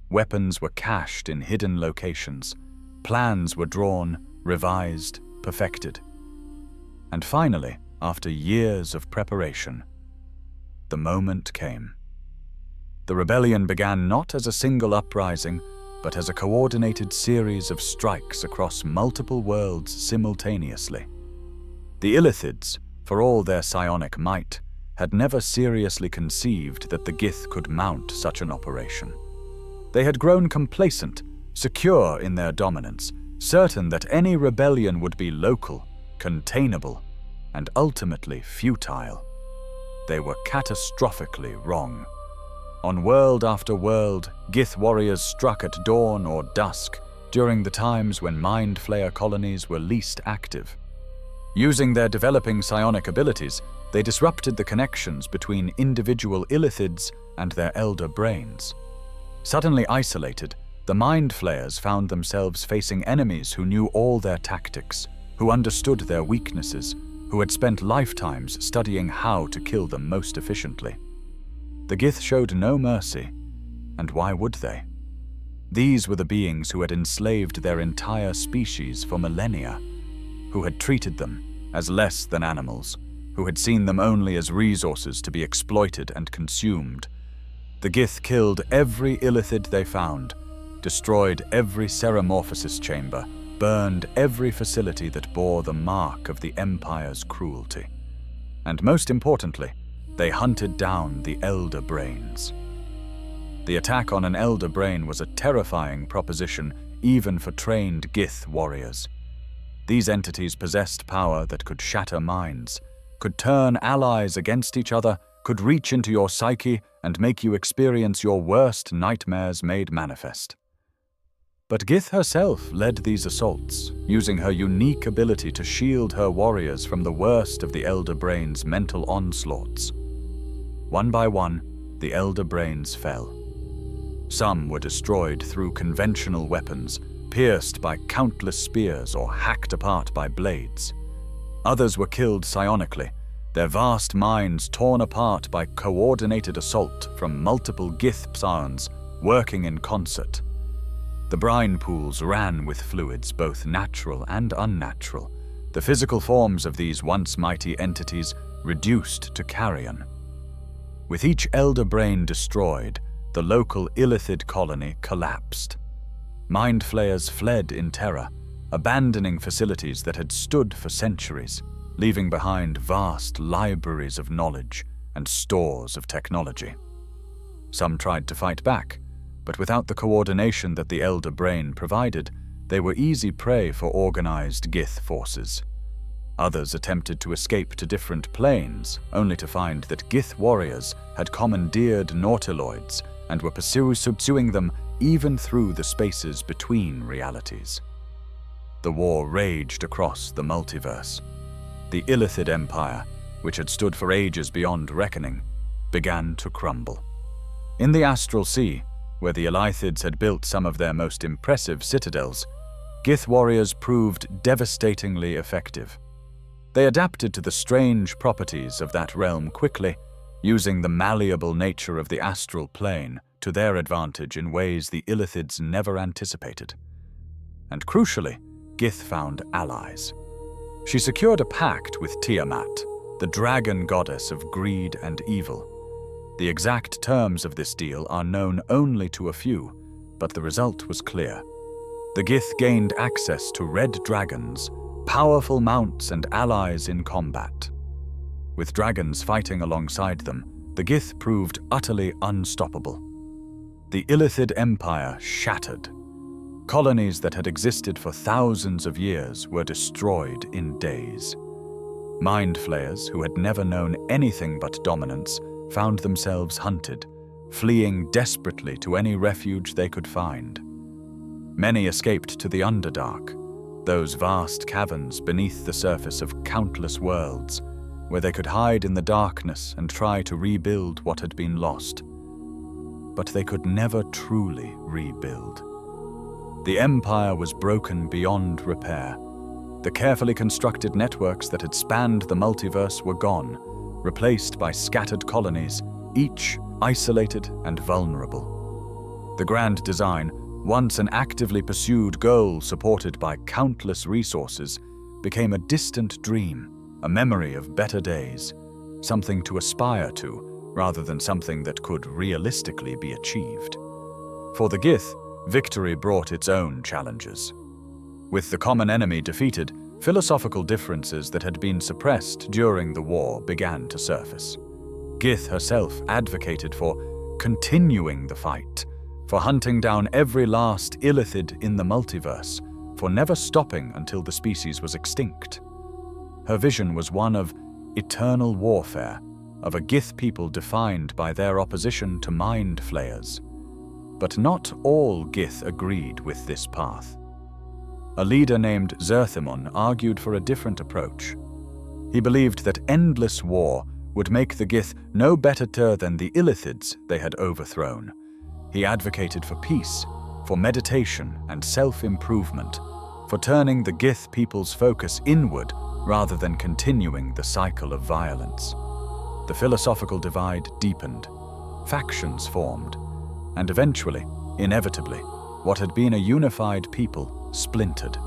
S1: Weapons were cached in hidden locations. Plans were drawn, revised, perfected. And finally, after years of preparation, the moment came. The rebellion began not as a single uprising, but as a coordinated series of strikes across multiple worlds simultaneously. The illithids, for all their psionic might, had never seriously conceived that the Gith could mount such an operation. They had grown complacent, secure in their dominance, certain that any rebellion would be local, containable, and ultimately futile. They were catastrophically wrong. On world after world, Gith warriors struck at dawn or dusk, during the times when Mind Flayer colonies were least active. Using their developing psionic abilities, they disrupted the connections between individual illithids and their elder brains. Suddenly isolated, the Mind Flayers found themselves facing enemies who knew all their tactics, who understood their weaknesses, who had spent lifetimes studying how to kill them most efficiently. The Gith showed no mercy, and why would they? These were the beings who had enslaved their entire species for millennia, who had treated them as less than animals, who had seen them only as resources to be exploited and consumed. The Gith killed every illithid they found, destroyed every ceremorphosis chamber, burned every facility that bore the mark of the Empire's cruelty. And most importantly, they hunted down the elder brains. The attack on an elder brain was a terrifying proposition even for trained Gith warriors. These entities possessed power that could shatter minds, could turn allies against each other, could reach into your psyche and make you experience your worst nightmares made manifest. But Gith herself led these assaults, using her unique ability to shield her warriors from the worst of the Elder Brain's mental onslaughts. One by one, the Elder Brains fell. Some were destroyed through conventional weapons, pierced by countless spears or hacked apart by blades. Others were killed psionically, their vast minds torn apart by coordinated assault from multiple Gith psions working in concert. The brine pools ran with fluids, both natural and unnatural, the physical forms of these once mighty entities reduced to carrion. With each Elder Brain destroyed, the local illithid colony collapsed. Mind Flayers fled in terror, abandoning facilities that had stood for centuries, leaving behind vast libraries of knowledge and stores of technology. Some tried to fight back, but without the coordination that the Elder Brain provided, they were easy prey for organized Gith forces. Others attempted to escape to different planes, only to find that Gith warriors had commandeered Nautiloids and were subduing them even through the spaces between realities. The war raged across the multiverse. The Illithid Empire, which had stood for ages beyond reckoning, began to crumble. In the Astral Sea, where the illithids had built some of their most impressive citadels, Gith warriors proved devastatingly effective. They adapted to the strange properties of that realm quickly, using the malleable nature of the astral plane to their advantage in ways the illithids never anticipated. And crucially, Gith found allies. She secured a pact with Tiamat, the dragon goddess of greed and evil. The exact terms of this deal are known only to a few, but the result was clear. The Gith gained access to red dragons, powerful mounts and allies in combat. With dragons fighting alongside them, the Gith proved utterly unstoppable. The Illithid Empire shattered. Colonies that had existed for thousands of years were destroyed in days. Mind Flayers, who had never known anything but dominance, found themselves hunted, fleeing desperately to any refuge they could find. Many escaped to the Underdark, those vast caverns beneath the surface of countless worlds, where they could hide in the darkness and try to rebuild what had been lost. But they could never truly rebuild. The Empire was broken beyond repair. The carefully constructed networks that had spanned the multiverse were gone, replaced by scattered colonies, each isolated and vulnerable. The grand design, once an actively pursued goal supported by countless resources, became a distant dream, a memory of better days, something to aspire to, rather than something that could realistically be achieved. For the Gith, victory brought its own challenges. With the common enemy defeated, philosophical differences that had been suppressed during the war began to surface. Gith herself advocated for continuing the fight, for hunting down every last illithid in the multiverse, for never stopping until the species was extinct. Her vision was one of eternal warfare, of a Gith people defined by their opposition to Mind Flayers. But not all Gith agreed with this path. A leader named Zerthimon argued for a different approach. He believed that endless war would make the Gith no better than the illithids they had overthrown. He advocated for peace, for meditation and self-improvement, for turning the Gith people's focus inward rather than continuing the cycle of violence. The philosophical divide deepened, factions formed, and eventually, inevitably, what had been a unified people splintered.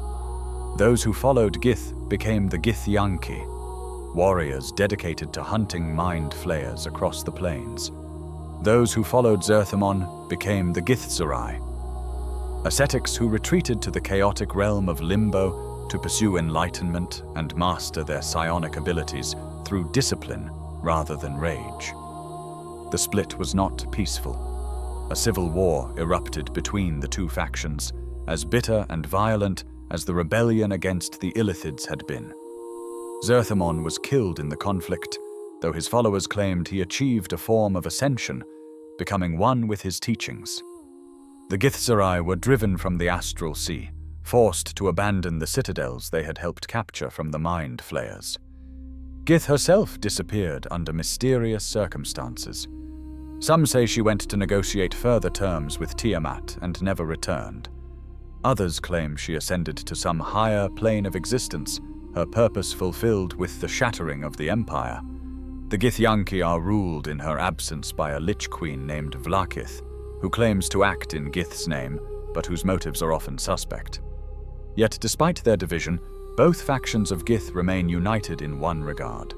S1: Those who followed Gith became the Githyanki, warriors dedicated to hunting Mind Flayers across the plains. Those who followed Zerthimon became the Githzerai, ascetics who retreated to the chaotic realm of Limbo to pursue enlightenment and master their psionic abilities through discipline rather than rage. The split was not peaceful. A civil war erupted between the two factions, as bitter and violent as the rebellion against the illithids had been. Zerthimon was killed in the conflict, though his followers claimed he achieved a form of ascension, becoming one with his teachings. The Githzerai were driven from the astral sea, forced to abandon the citadels they had helped capture from the Mind Flayers. Gith herself disappeared under mysterious circumstances. Some say she went to negotiate further terms with Tiamat and never returned. Others claim she ascended to some higher plane of existence, her purpose fulfilled with the shattering of the Empire. The Githyanki are ruled in her absence by a lich queen named Vlakith, who claims to act in Gith's name, but whose motives are often suspect. Yet despite their division, both factions of Gith remain united in one regard: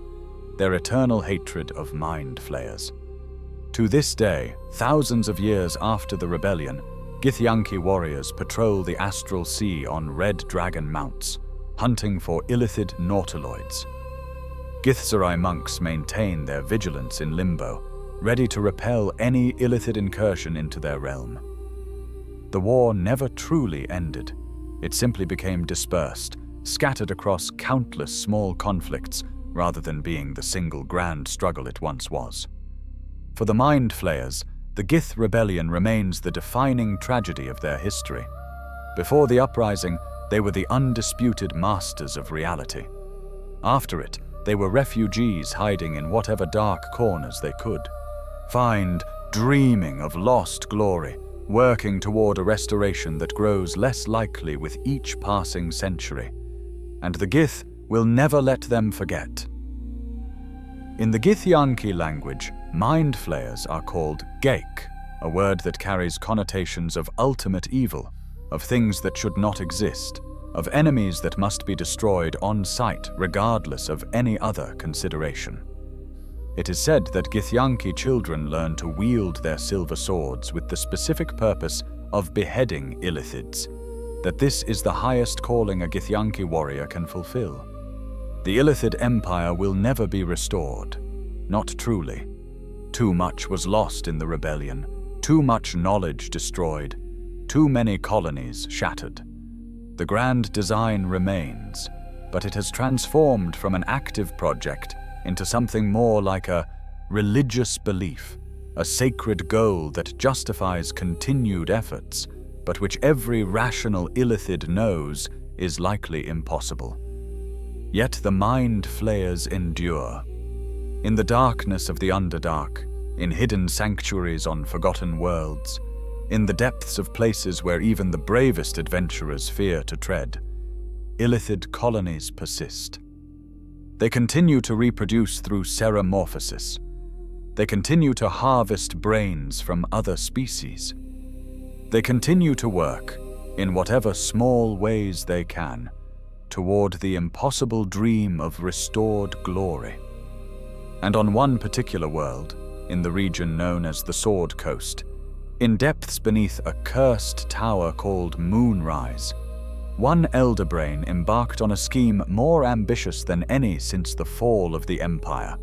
S1: their eternal hatred of Mind Flayers. To this day, thousands of years after the rebellion, Githyanki warriors patrol the astral sea on red dragon mounts, hunting for illithid Nautiloids. Githzerai monks maintain their vigilance in limbo, ready to repel any illithid incursion into their realm. The war never truly ended. It simply became dispersed, scattered across countless small conflicts, rather than being the single grand struggle it once was. For the Mind Flayers, the Gith rebellion remains the defining tragedy of their history. Before the uprising, they were the undisputed masters of reality. After it, they were refugees hiding in whatever dark corners they could. Find, dreaming of lost glory, working toward a restoration that grows less likely with each passing century. And the Gith will never let them forget. In the Githyanki language, Mind Flayers are called Geik, a word that carries connotations of ultimate evil, of things that should not exist, of enemies that must be destroyed on sight regardless of any other consideration. It is said that Githyanki children learn to wield their silver swords with the specific purpose of beheading illithids, that this is the highest calling a Githyanki warrior can fulfill. The illithid empire will never be restored, not truly. Too much was lost in the rebellion, too much knowledge destroyed, too many colonies shattered. The grand design remains, but it has transformed from an active project into something more like a religious belief, a sacred goal that justifies continued efforts, but which every rational illithid knows is likely impossible. Yet the Mind Flayers endure. In the darkness of the Underdark, in hidden sanctuaries on forgotten worlds, in the depths of places where even the bravest adventurers fear to tread, illithid colonies persist. They continue to reproduce through ceremorphosis. They continue to harvest brains from other species. They continue to work, in whatever small ways they can, toward the impossible dream of restored glory. And on one particular world, in the region known as the Sword Coast, in depths beneath a cursed tower called Moonrise, one Elderbrain embarked on a scheme more ambitious than any since the fall of the Empire.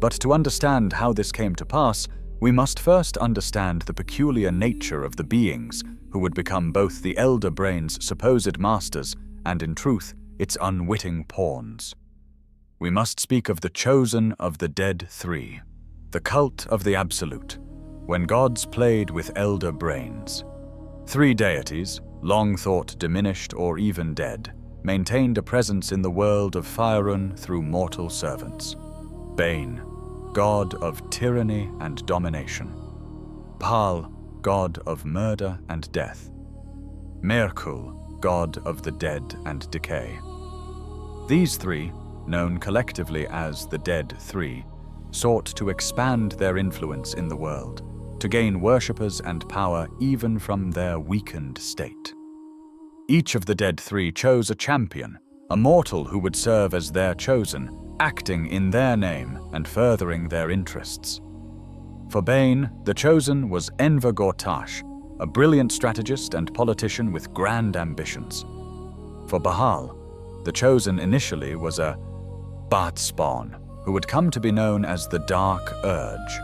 S1: But to understand how this came to pass, we must first understand the peculiar nature of the beings who would become both the Elderbrain's supposed masters and, in truth, its unwitting pawns. We must speak of the chosen of the Dead Three, the cult of the Absolute, when gods played with elder brains. Three deities, long thought diminished or even dead, maintained a presence in the world of Faerun through mortal servants. Bane, god of tyranny and domination. Pal, god of murder and death. Mirkul, god of the dead and decay. These three, known collectively as the Dead Three, sought to expand their influence in the world, to gain worshippers and power even from their weakened state. Each of the Dead Three chose a champion, a mortal who would serve as their chosen, acting in their name and furthering their interests. For Bane, the chosen was Enver Gortash, a brilliant strategist and politician with grand ambitions. For Bahal, the chosen initially was a Batspawn, who would come to be known as the Dark Urge,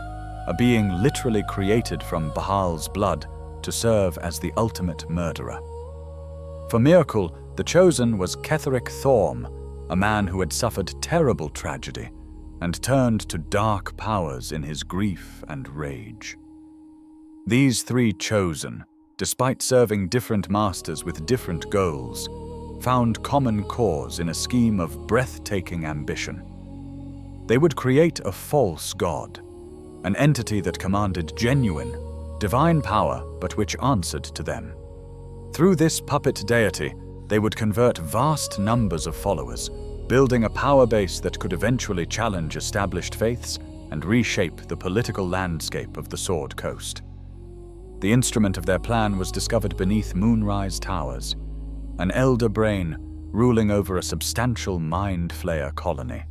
S1: a being literally created from Bahal's blood to serve as the ultimate murderer. For Mirkul, the chosen was Ketheric Thorm, a man who had suffered terrible tragedy, and turned to dark powers in his grief and rage. These three chosen, despite serving different masters with different goals, found common cause in a scheme of breathtaking ambition. They would create a false god, an entity that commanded genuine, divine power but which answered to them. Through this puppet deity, they would convert vast numbers of followers, building a power base that could eventually challenge established faiths and reshape the political landscape of the Sword Coast. The instrument of their plan was discovered beneath Moonrise Towers, an elder brain ruling over a substantial Mind Flayer colony.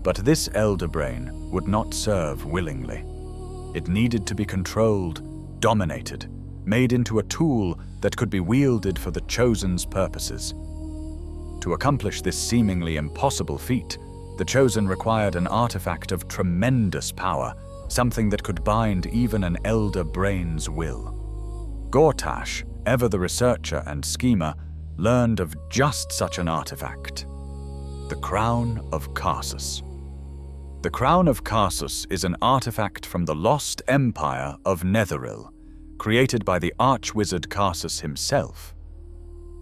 S1: But this elder brain would not serve willingly. It needed to be controlled, dominated, made into a tool that could be wielded for the Chosen's purposes. To accomplish this seemingly impossible feat, the Chosen required an artifact of tremendous power, something that could bind even an elder brain's will. Gortash, ever the researcher and schemer, learned of just such an artifact: the Crown of Karsus. The Crown of Karsus is an artifact from the lost empire of Netheril, created by the arch-wizard Karsus himself.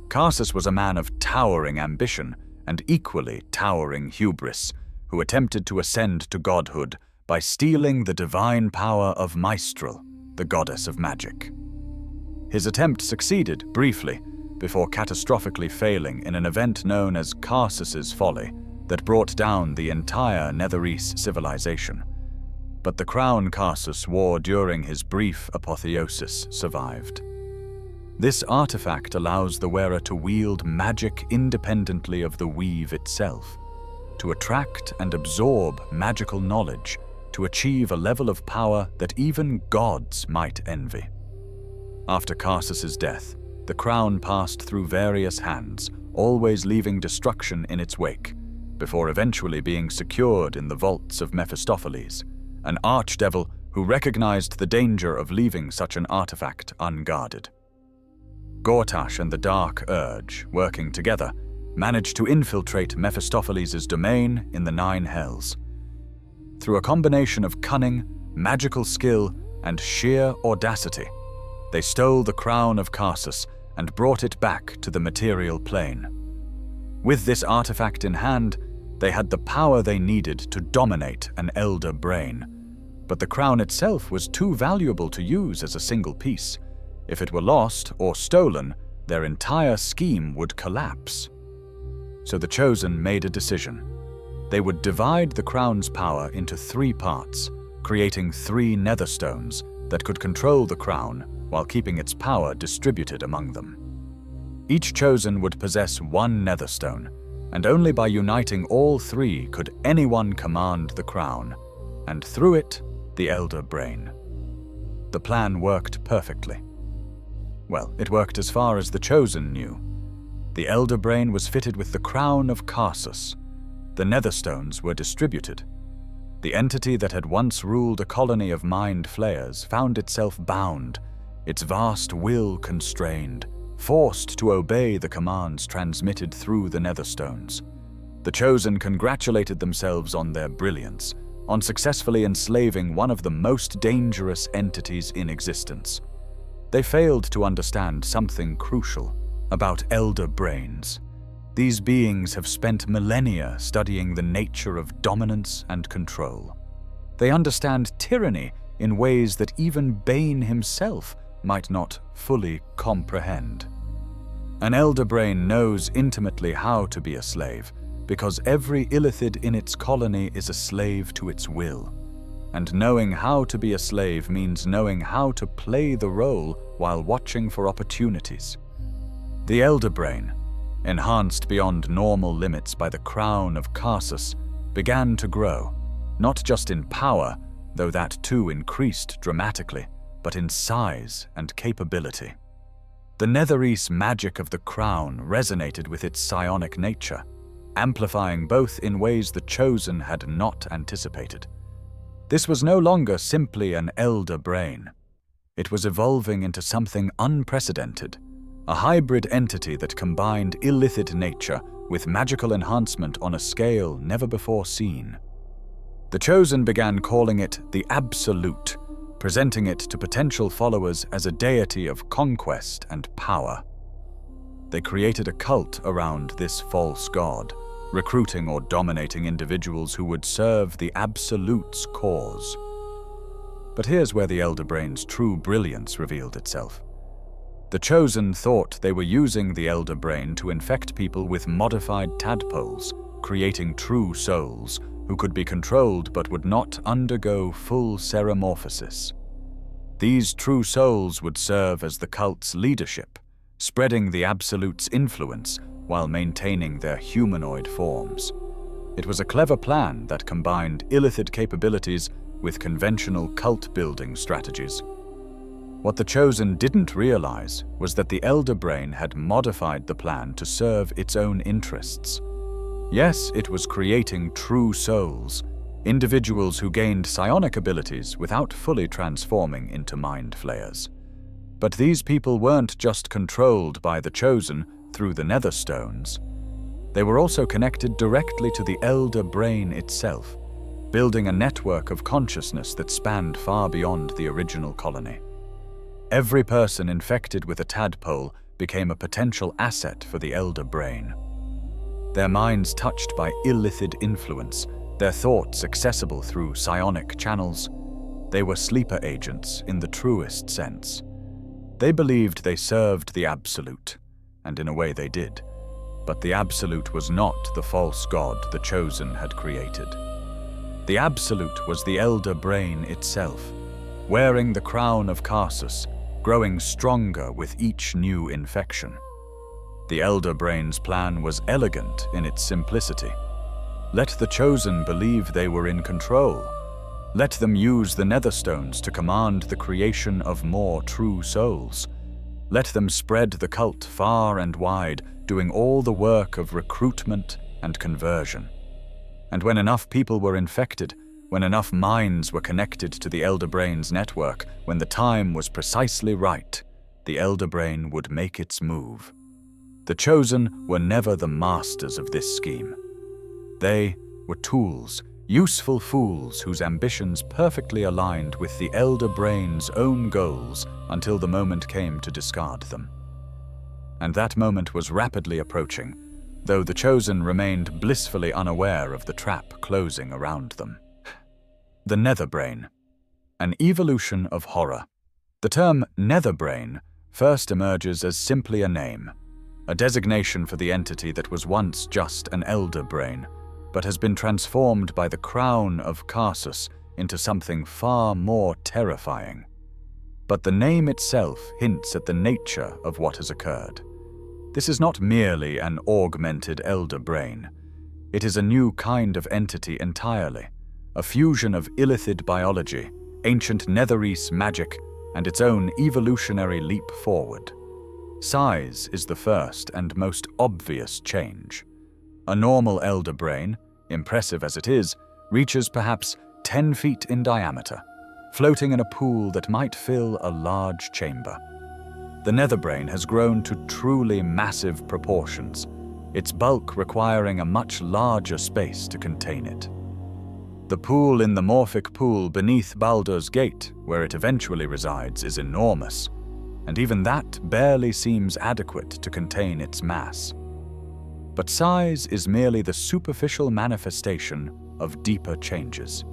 S1: Karsus was a man of towering ambition and equally towering hubris, who attempted to ascend to godhood by stealing the divine power of Maestral, the goddess of magic. His attempt succeeded briefly, before catastrophically failing in an event known as Karsus's Folly that brought down the entire Netherese civilization. But the crown Karsus wore during his brief apotheosis survived. This artifact allows the wearer to wield magic independently of the weave itself, to attract and absorb magical knowledge, to achieve a level of power that even gods might envy. After Karsus's death, the crown passed through various hands, always leaving destruction in its wake, before eventually being secured in the vaults of Mephistopheles, an archdevil who recognized the danger of leaving such an artifact unguarded. Gortash and the Dark Urge, working together, managed to infiltrate Mephistopheles' domain in the Nine Hells. Through a combination of cunning, magical skill, and sheer audacity, they stole the crown of Karsus and brought it back to the material plane. With this artifact in hand, they had the power they needed to dominate an elder brain. But the crown itself was too valuable to use as a single piece. If it were lost or stolen, their entire scheme would collapse. So the Chosen made a decision. They would divide the crown's power into 3 parts, creating 3 netherstones that could control the crown while keeping its power distributed among them. Each Chosen would possess 1 netherstone, and only by uniting all 3 could anyone command the crown, and through it, the elder brain. The plan worked perfectly. Well, it worked as far as the Chosen knew. The elder brain was fitted with the crown of Karsus. The netherstones were distributed. The entity that had once ruled a colony of Mind Flayers found itself bound, its vast will constrained, forced to obey the commands transmitted through the netherstones. The Chosen congratulated themselves on their brilliance, on successfully enslaving one of the most dangerous entities in existence. They failed to understand something crucial about elder brains. These beings have spent millennia studying the nature of dominance and control. They understand tyranny in ways that even Bane himself might not fully comprehend. An elder brain knows intimately how to be a slave, because every illithid in its colony is a slave to its will. And knowing how to be a slave means knowing how to play the role while watching for opportunities. The elder brain, enhanced beyond normal limits by the crown of Karsus, began to grow, not just in power, though that too increased dramatically, but in size and capability. The Netherese magic of the crown resonated with its psionic nature, amplifying both in ways the Chosen had not anticipated. This was no longer simply an elder brain. It was evolving into something unprecedented, a hybrid entity that combined illithid nature with magical enhancement on a scale never before seen. The Chosen began calling it the Absolute, presenting it to potential followers as a deity of conquest and power. They created a cult around this false god, recruiting or dominating individuals who would serve the Absolute's cause. But here's where the Elderbrain's true brilliance revealed itself. The Chosen thought they were using the Elderbrain to infect people with modified tadpoles, creating true souls who could be controlled but would not undergo full ceremorphosis. These true souls would serve as the cult's leadership, spreading the Absolute's influence while maintaining their humanoid forms. It was a clever plan that combined illithid capabilities with conventional cult-building strategies. What the Chosen didn't realize was that the Elderbrain had modified the plan to serve its own interests. Yes, it was creating true souls, individuals who gained psionic abilities without fully transforming into Mind Flayers. But these people weren't just controlled by the Chosen through the Netherstones. They were also connected directly to the Elderbrain itself, building a network of consciousness that spanned far beyond the original colony. Every person infected with a tadpole became a potential asset for the Elderbrain. Their minds touched by illithid influence, their thoughts accessible through psionic channels. They were sleeper agents in the truest sense. They believed they served the Absolute, and in a way they did. But the Absolute was not the false god the Chosen had created. The Absolute was the Elderbrain itself, wearing the crown of Karsus, growing stronger with each new infection. The Elderbrain's plan was elegant in its simplicity. Let the Chosen believe they were in control. Let them use the Netherstones to command the creation of more true souls. Let them spread the cult far and wide, doing all the work of recruitment and conversion. And when enough people were infected, when enough minds were connected to the Elderbrain's network, when the time was precisely right, the Elderbrain would make its move. The Chosen were never the masters of this scheme. They were tools, useful fools whose ambitions perfectly aligned with the Elderbrain's own goals until the moment came to discard them. And that moment was rapidly approaching, though the Chosen remained blissfully unaware of the trap closing around them. The Netherbrain, an evolution of horror. The term Netherbrain first emerges as simply a name, a designation for the entity that was once just an Elderbrain, but has been transformed by the crown of Karsus into something far more terrifying. But the name itself hints at the nature of what has occurred. This is not merely an augmented Elderbrain. It is a new kind of entity entirely, a fusion of illithid biology, ancient Netherese magic, and its own evolutionary leap forward. Size is the first and most obvious change. A normal Elderbrain, impressive as it is, reaches perhaps 10 feet in diameter, floating in a pool that might fill a large chamber. The Netherbrain has grown to truly massive proportions, its bulk requiring a much larger space to contain it. The pool in the morphic pool beneath Baldur's gate, where it eventually resides, is enormous, and even that barely seems adequate to contain its mass. But size is merely the superficial manifestation of deeper changes.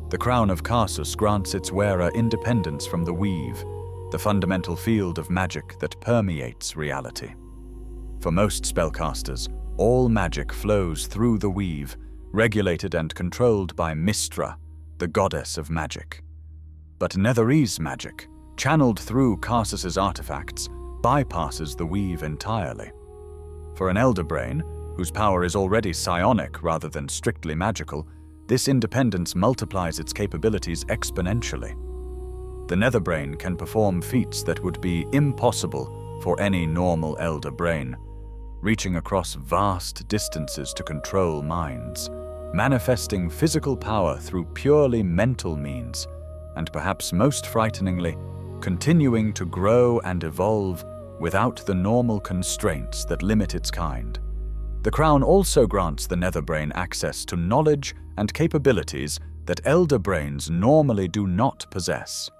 S1: The crown of Karsus grants its wearer independence from the weave, the fundamental field of magic that permeates reality. For most spellcasters, all magic flows through the weave, regulated and controlled by Mystra, the goddess of magic. But Netherese magic, channeled through Karsus's artifacts, bypasses the weave entirely. For an Elderbrain, whose power is already psionic rather than strictly magical, this independence multiplies its capabilities exponentially. The Netherbrain can perform feats that would be impossible for any normal Elderbrain, reaching across vast distances to control minds, manifesting physical power through purely mental means, and perhaps most frighteningly, continuing to grow and evolve without the normal constraints that limit its kind. The crown also grants the Netherbrain access to knowledge and capabilities that elder brains normally do not possess.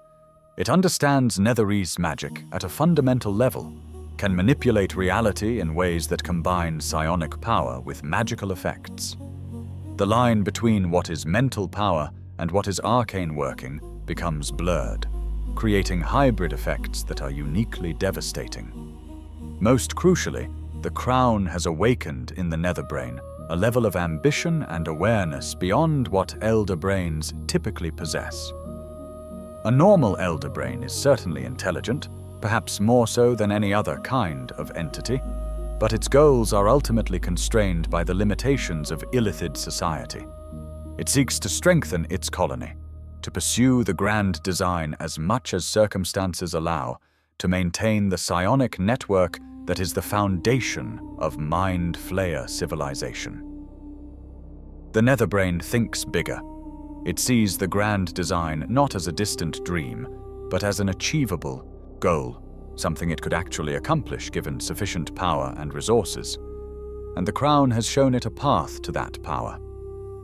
S1: It understands Netherese magic at a fundamental level, can manipulate reality in ways that combine psionic power with magical effects. The line between what is mental power and what is arcane working becomes blurred, creating hybrid effects that are uniquely devastating. Most crucially, the crown has awakened in the Netherbrain a level of ambition and awareness beyond what elder brains typically possess. A normal elder brain is certainly intelligent, perhaps more so than any other kind of entity, but its goals are ultimately constrained by the limitations of illithid society. It seeks to strengthen its colony, to pursue the grand design as much as circumstances allow, to maintain the psionic network that is the foundation of Mind Flayer civilization. The Netherbrain thinks bigger. It sees the grand design not as a distant dream, but as an achievable goal, something it could actually accomplish given sufficient power and resources. And the crown has shown it a path to that power.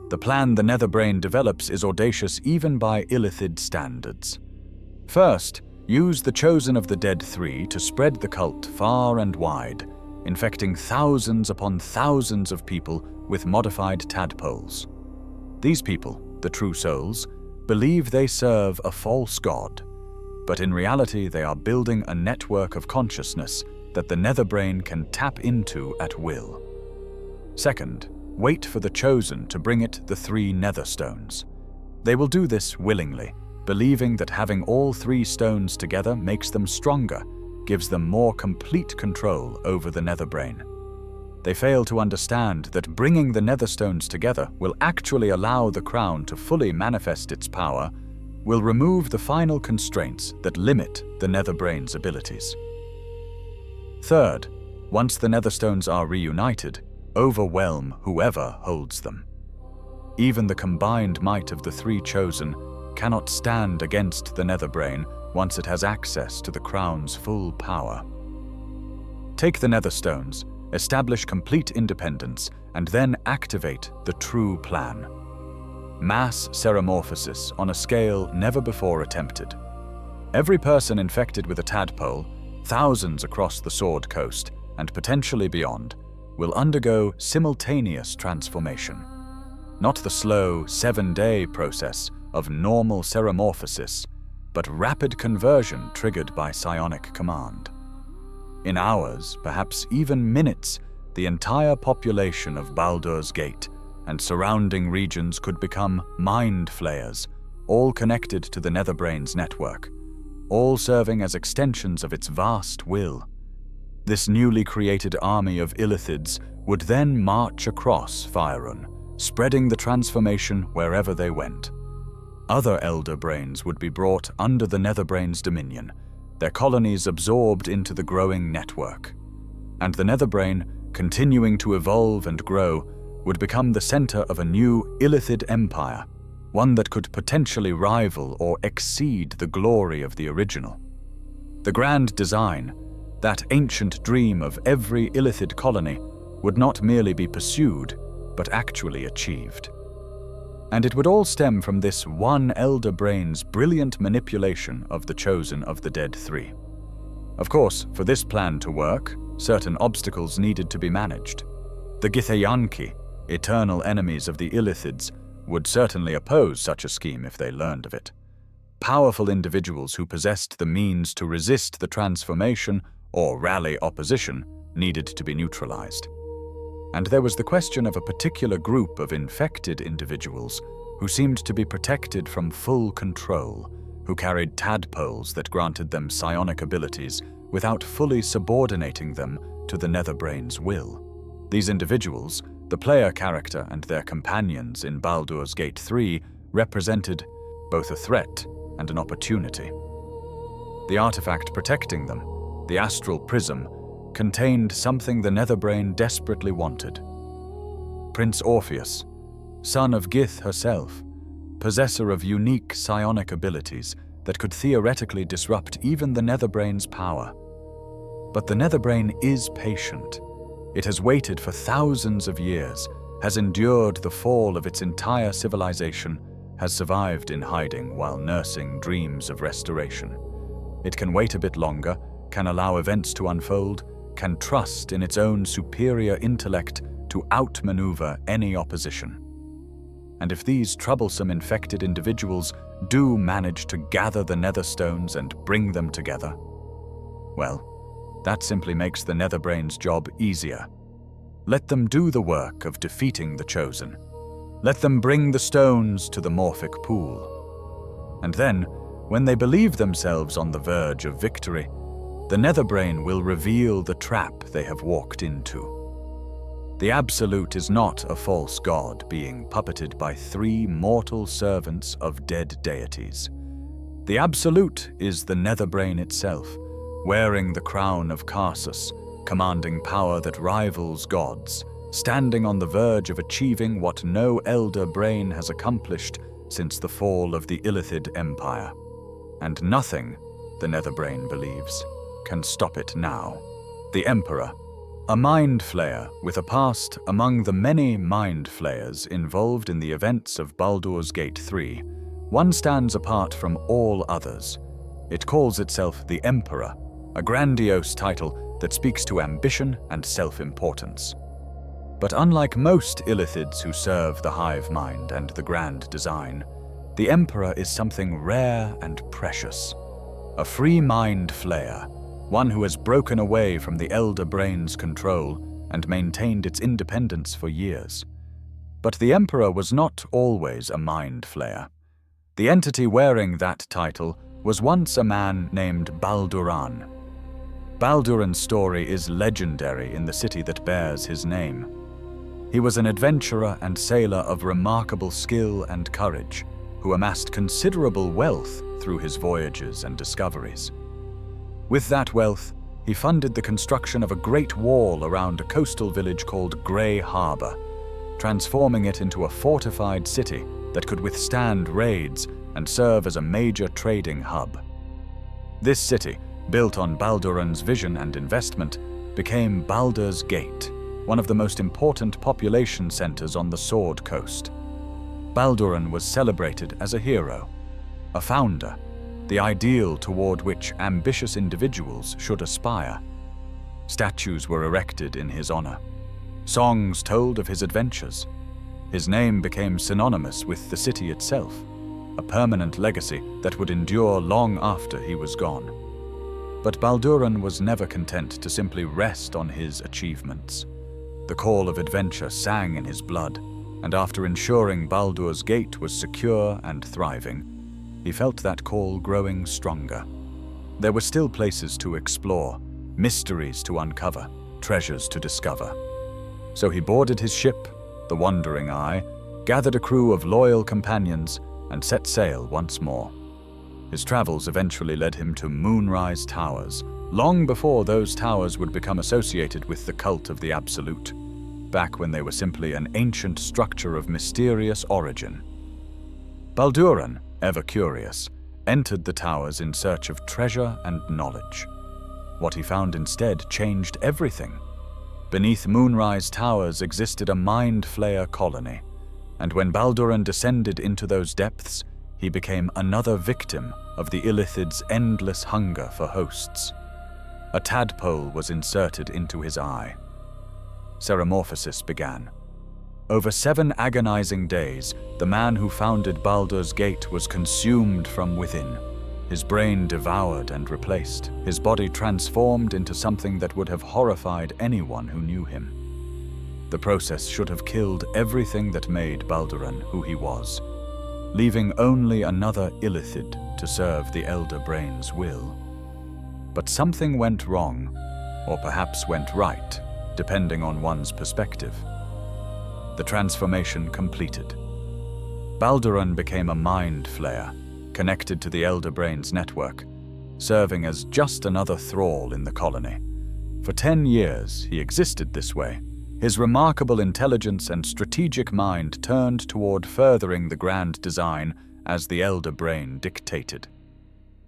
S1: The plan the Netherbrain develops is audacious even by illithid standards. First, use the chosen of the dead three to spread the cult far and wide, infecting thousands upon thousands of people with modified tadpoles. These people, the true souls, believe they serve a false god, but in reality they are building a network of consciousness that the Netherbrain can tap into at will. Second, wait for the chosen to bring it the 3 netherstones. They will do this willingly, believing that having all 3 stones together makes them stronger, gives them more complete control over the Netherbrain. They fail to understand that bringing the netherstones together will actually allow the crown to fully manifest its power, will remove the final constraints that limit the Netherbrain's abilities. Third, once the netherstones are reunited, overwhelm whoever holds them. Even the combined might of the 3 chosen cannot stand against the Netherbrain once it has access to the crown's full power. Take the netherstones, establish complete independence, and then activate the true plan. Mass ceremorphosis on a scale never before attempted. Every person infected with a tadpole, thousands across the Sword Coast, and potentially beyond, will undergo simultaneous transformation. Not the slow 7-day process of normal ceremorphosis, but rapid conversion triggered by psionic command. In hours, perhaps even minutes, the entire population of Baldur's Gate and surrounding regions could become Mind Flayers, all connected to the Netherbrain's network, all serving as extensions of its vast will. This newly created army of illithids would then march across Faerun, spreading the transformation wherever they went. Other elder brains would be brought under the Netherbrain's dominion, their colonies absorbed into the growing network. And the Netherbrain, continuing to evolve and grow, would become the center of a new illithid empire, one that could potentially rival or exceed the glory of the original. The grand design, that ancient dream of every illithid colony, would not merely be pursued, but actually achieved. And it would all stem from this one elder brain's brilliant manipulation of the chosen of the dead 3. Of course, for this plan to work, certain obstacles needed to be managed. The Githyanki, eternal enemies of the illithids, would certainly oppose such a scheme if they learned of it. Powerful individuals who possessed the means to resist the transformation or rally opposition needed to be neutralized. And there was the question of a particular group of infected individuals who seemed to be protected from full control, who carried tadpoles that granted them psionic abilities without fully subordinating them to the Netherbrain's will. These individuals, the player character and their companions in Baldur's Gate 3, represented both a threat and an opportunity. The artifact protecting them, the astral prism, contained something the Netherbrain desperately wanted. Prince Orpheus, son of Gith herself, possessor of unique psionic abilities that could theoretically disrupt even the Netherbrain's power. But the Netherbrain is patient. It has waited for thousands of years, has endured the fall of its entire civilization, has survived in hiding while nursing dreams of restoration. It can wait a bit longer, can allow events to unfold, can trust in its own superior intellect to outmaneuver any opposition. And if these troublesome infected individuals do manage to gather the Netherstones and bring them together, well, that simply makes the Netherbrain's job easier. Let them do the work of defeating the Chosen. Let them bring the stones to the morphic pool. And then, when they believe themselves on the verge of victory, the Netherbrain will reveal the trap they have walked into. The Absolute is not a false god being puppeted by 3 mortal servants of dead deities. The Absolute is the Netherbrain itself, wearing the crown of Karsus, commanding power that rivals gods, standing on the verge of achieving what no elder brain has accomplished since the fall of the Illithid Empire. And nothing, the Netherbrain believes, can stop it now. The Emperor, a Mind Flayer with a past among the many Mind Flayers involved in the events of Baldur's Gate 3, one stands apart from all others. It calls itself the Emperor, a grandiose title that speaks to ambition and self-importance. But unlike most illithids who serve the hive mind and the grand design, the Emperor is something rare and precious. A free Mind Flayer, one who has broken away from the elder brain's control and maintained its independence for years. But the Emperor was not always a Mind Flayer. The entity wearing that title was once a man named Balduran. Balduran's story is legendary in the city that bears his name. He was an adventurer and sailor of remarkable skill and courage, who amassed considerable wealth through his voyages and discoveries. With that wealth, he funded the construction of a great wall around a coastal village called Grey Harbor, transforming it into a fortified city that could withstand raids and serve as a major trading hub. This city, built on Balduran's vision and investment, became Baldur's Gate, one of the most important population centers on the Sword Coast. Balduran was celebrated as a hero, a founder, the ideal toward which ambitious individuals should aspire. Statues were erected in his honor. Songs told of his adventures. His name became synonymous with the city itself, a permanent legacy that would endure long after he was gone. But Balduran was never content to simply rest on his achievements. The call of adventure sang in his blood, and after ensuring Baldur's Gate was secure and thriving, he felt that call growing stronger. There were still places to explore, mysteries to uncover, treasures to discover. So he boarded his ship, the Wandering Eye, gathered a crew of loyal companions, and set sail once more. His travels eventually led him to Moonrise Towers, long before those towers would become associated with the cult of the Absolute, back when they were simply an ancient structure of mysterious origin. Balduran, ever curious, entered the towers in search of treasure and knowledge. What he found instead changed everything. Beneath Moonrise Towers existed a Mind Flayer colony, and when Balduran descended into those depths, he became another victim of the illithids' endless hunger for hosts. A tadpole was inserted into his eye. Ceremorphosis began. Over 7 agonizing days, the man who founded Baldur's Gate was consumed from within, his brain devoured and replaced, his body transformed into something that would have horrified anyone who knew him. The process should have killed everything that made Balduran who he was, leaving only another illithid to serve the Elder Brain's will. But something went wrong, or perhaps went right, depending on one's perspective. The transformation completed. Balduran became a Mind Flayer, connected to the Elder Brain's network, serving as just another thrall in the colony. For 10 years, he existed this way. His remarkable intelligence and strategic mind turned toward furthering the grand design as the Elder Brain dictated.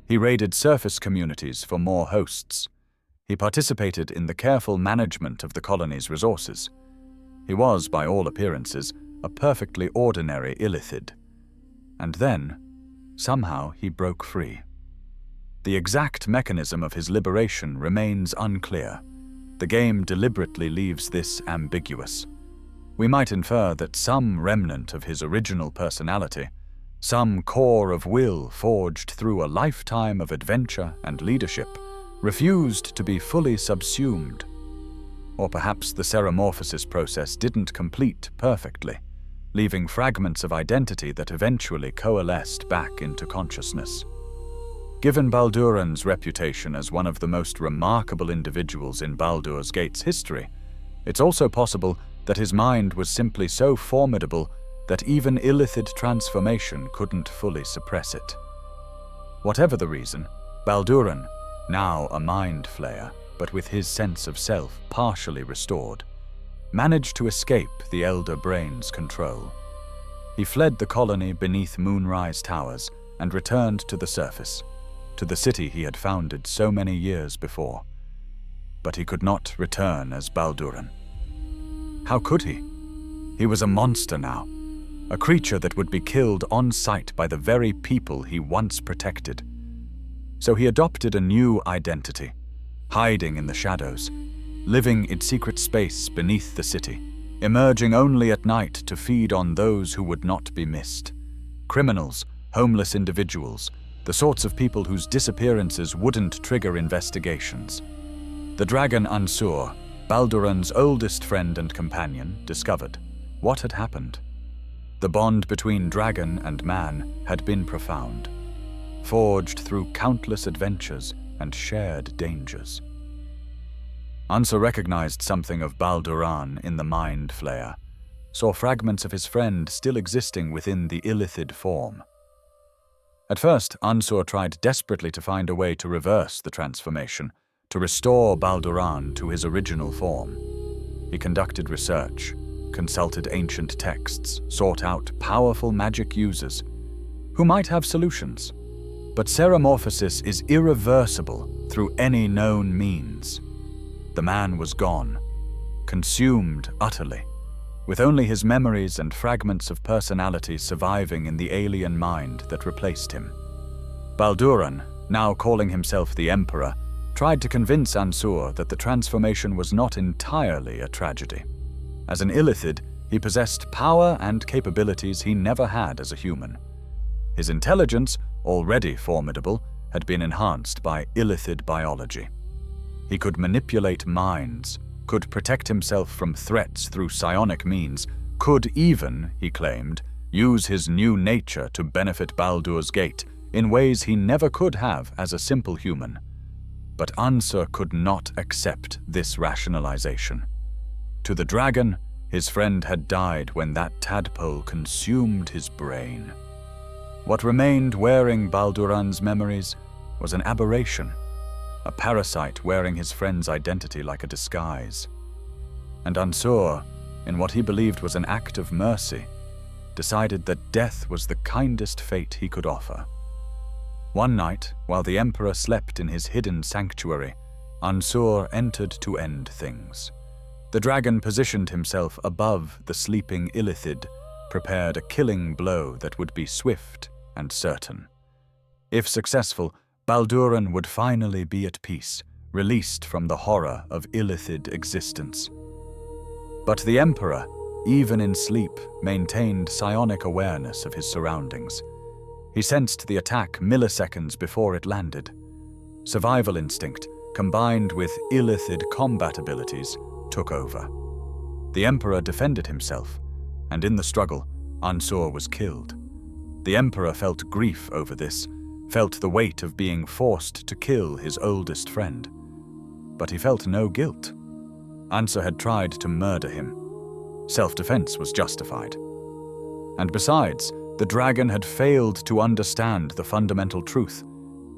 S1: He raided surface communities for more hosts. He participated in the careful management of the colony's resources. He was, by all appearances, a perfectly ordinary illithid. And then, somehow he broke free. The exact mechanism of his liberation remains unclear. The game deliberately leaves this ambiguous. We might infer that some remnant of his original personality, some core of will forged through a lifetime of adventure and leadership, refused to be fully subsumed. Or perhaps the ceremorphosis process didn't complete perfectly, leaving fragments of identity that eventually coalesced back into consciousness. Given Balduran's reputation as one of the most remarkable individuals in Baldur's Gate's history, it's also possible that his mind was simply so formidable that even illithid transformation couldn't fully suppress it. Whatever the reason, Balduran, now a Mind Flayer, but with his sense of self partially restored, managed to escape the Elder Brain's control. He fled the colony beneath Moonrise Towers and returned to the surface, to the city he had founded so many years before. But he could not return as Balduran. How could he? He was a monster now, a creature that would be killed on sight by the very people he once protected. So he adopted a new identity, hiding in the shadows, living in secret space beneath the city, emerging only at night to feed on those who would not be missed. Criminals, homeless individuals, the sorts of people whose disappearances wouldn't trigger investigations. The dragon Ansur, Balduran's oldest friend and companion, discovered what had happened. The bond between dragon and man had been profound, forged through countless adventures and shared dangers. Ansur recognized something of Balduran in the Mind Flayer, saw fragments of his friend still existing within the illithid form. At first, Ansur tried desperately to find a way to reverse the transformation, to restore Balduran to his original form. He conducted research, consulted ancient texts, sought out powerful magic users who might have solutions. But ceremorphosis is irreversible through any known means. The man was gone, consumed utterly, with only his memories and fragments of personality surviving in the alien mind that replaced him. Balduran, now calling himself the Emperor, tried to convince Ansur that the transformation was not entirely a tragedy. As an illithid, he possessed power and capabilities he never had as a human. His intelligence, already formidable, had been enhanced by illithid biology. He could manipulate minds, could protect himself from threats through psionic means, could even, he claimed, use his new nature to benefit Baldur's Gate in ways he never could have as a simple human. But Ansur could not accept this rationalization. To the dragon, his friend had died when that tadpole consumed his brain. What remained wearing Balduran's memories was an aberration, a parasite wearing his friend's identity like a disguise. And Ansur, in what he believed was an act of mercy, decided that death was the kindest fate he could offer. One night, while the Emperor slept in his hidden sanctuary, Ansur entered to end things. The dragon positioned himself above the sleeping illithid, prepared a killing blow that would be swift and certain. If successful, Balduran would finally be at peace, released from the horror of illithid existence. But the Emperor, even in sleep, maintained psionic awareness of his surroundings. He sensed the attack milliseconds before it landed. Survival instinct, combined with illithid combat abilities, took over. The Emperor defended himself, and in the struggle, Ansur was killed. The Emperor felt grief over this, felt the weight of being forced to kill his oldest friend. But he felt no guilt. Ansur had tried to murder him. Self-defense was justified. And besides, the dragon had failed to understand the fundamental truth.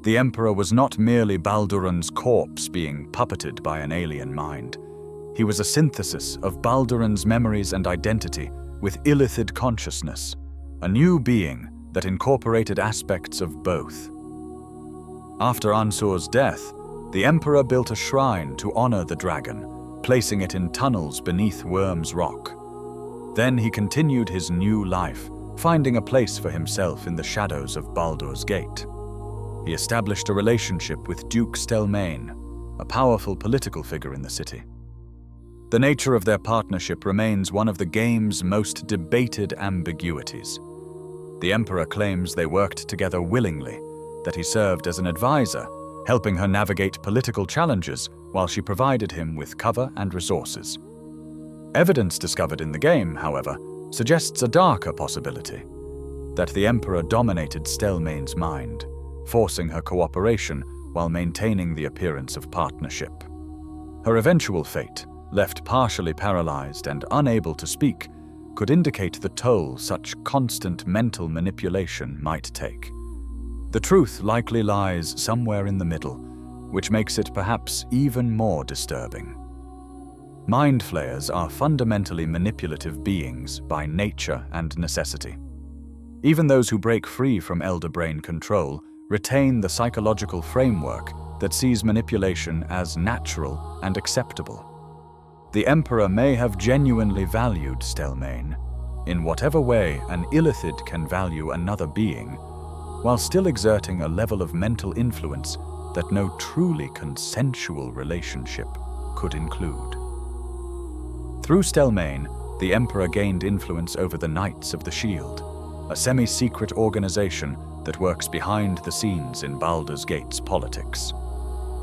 S1: The Emperor was not merely Balduran's corpse being puppeted by an alien mind. He was a synthesis of Balduran's memories and identity with illithid consciousness, a new being that incorporated aspects of both. After Ansur's death, The Emperor built a shrine to honor the dragon, placing it in tunnels beneath Worm's Rock. Then he continued his new life, finding a place for himself in the shadows of Baldur's Gate. He established a relationship with Duke Stelmane, a powerful political figure in the city. The nature of their partnership remains one of the game's most debated ambiguities. The Emperor claims they worked together willingly, that he served as an advisor, helping her navigate political challenges while she provided him with cover and resources. Evidence discovered in the game, however, suggests a darker possibility, that the Emperor dominated Stelmane's mind, forcing her cooperation while maintaining the appearance of partnership. Her eventual fate, left partially paralyzed and unable to speak, could indicate the toll such constant mental manipulation might take. The truth likely lies somewhere in the middle, which makes it perhaps even more disturbing. Mind Flayers are fundamentally manipulative beings by nature and necessity. Even those who break free from Elderbrain control retain the psychological framework that sees manipulation as natural and acceptable. The Emperor may have genuinely valued Stelmane, in whatever way an illithid can value another being, while still exerting a level of mental influence that no truly consensual relationship could include. Through Stelmane, the Emperor gained influence over the Knights of the Shield, a semi-secret organization that works behind the scenes in Baldur's Gate's politics.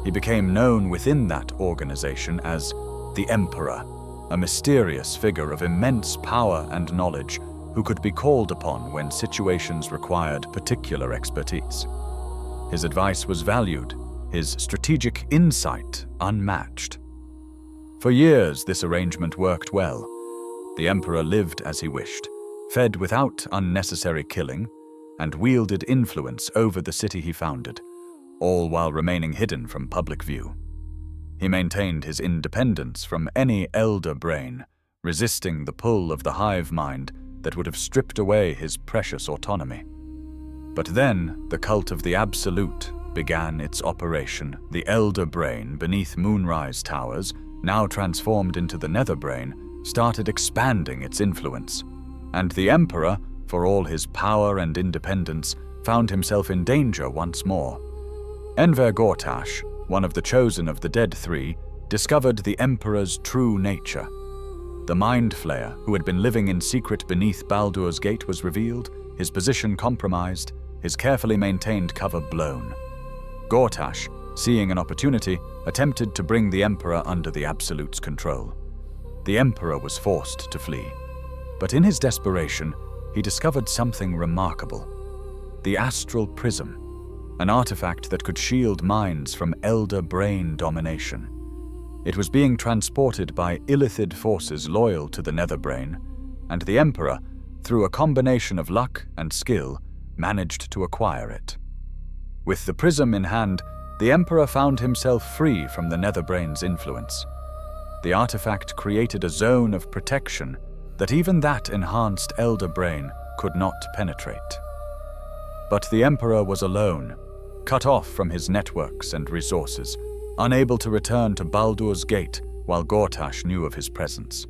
S1: He became known within that organization as the Emperor, a mysterious figure of immense power and knowledge who could be called upon when situations required particular expertise. His advice was valued, his strategic insight unmatched. For years, this arrangement worked well. The Emperor lived as he wished, fed without unnecessary killing, and wielded influence over the city he founded, all while remaining hidden from public view. He maintained his independence from any elder brain, resisting the pull of the hive mind that would have stripped away his precious autonomy. But then, the cult of the Absolute began its operation. The elder brain beneath Moonrise Towers, now transformed into the Netherbrain, started expanding its influence. And the Emperor, for all his power and independence, found himself in danger once more. Enver Gortash, one of the chosen of the Dead Three, discovered the Emperor's true nature. The Mind Flayer, who had been living in secret beneath Baldur's Gate, was revealed, his position compromised, his carefully maintained cover blown. Gortash, seeing an opportunity, attempted to bring the Emperor under the Absolute's control. The Emperor was forced to flee. But in his desperation, he discovered something remarkable. The Astral Prism, an artifact that could shield minds from elder brain domination. It was being transported by illithid forces loyal to the Netherbrain, and the Emperor, through a combination of luck and skill, managed to acquire it. With the prism in hand, the Emperor found himself free from the Netherbrain's influence. The artifact created a zone of protection that even that enhanced elder brain could not penetrate. But the Emperor was alone, cut off from his networks and resources, unable to return to Baldur's Gate while Gortash knew of his presence.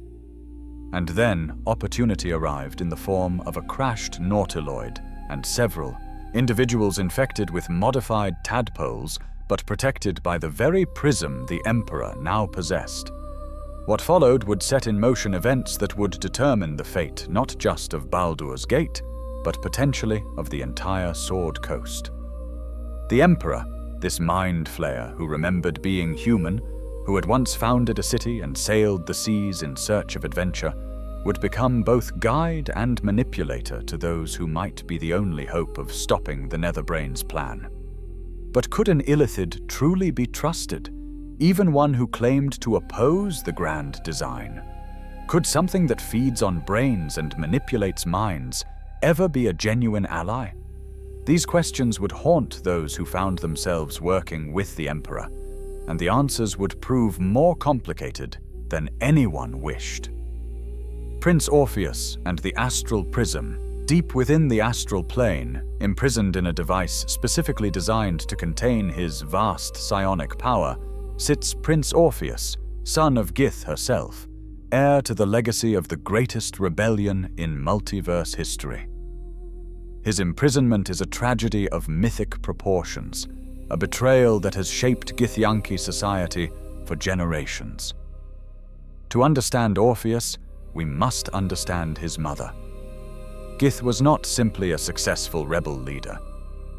S1: And then opportunity arrived in the form of a crashed Nautiloid and several individuals infected with modified tadpoles but protected by the very prism the Emperor now possessed. What followed would set in motion events that would determine the fate not just of Baldur's Gate, but potentially of the entire Sword Coast. The Emperor, this Mind Flayer who remembered being human, who had once founded a city and sailed the seas in search of adventure, would become both guide and manipulator to those who might be the only hope of stopping the Netherbrain's plan. But could an illithid truly be trusted, even one who claimed to oppose the grand design? Could something that feeds on brains and manipulates minds ever be a genuine ally? These questions would haunt those who found themselves working with the Emperor, and the answers would prove more complicated than anyone wished. Prince Orpheus and the Astral Prism, Deep within the astral plane, imprisoned in a device specifically designed to contain his vast psionic power, sits Prince Orpheus, son of Gith herself, heir to the legacy of the greatest rebellion in multiverse history. His imprisonment is a tragedy of mythic proportions, a betrayal that has shaped Githyanki society for generations. To understand Orpheus, we must understand his mother. Gith was not simply a successful rebel leader.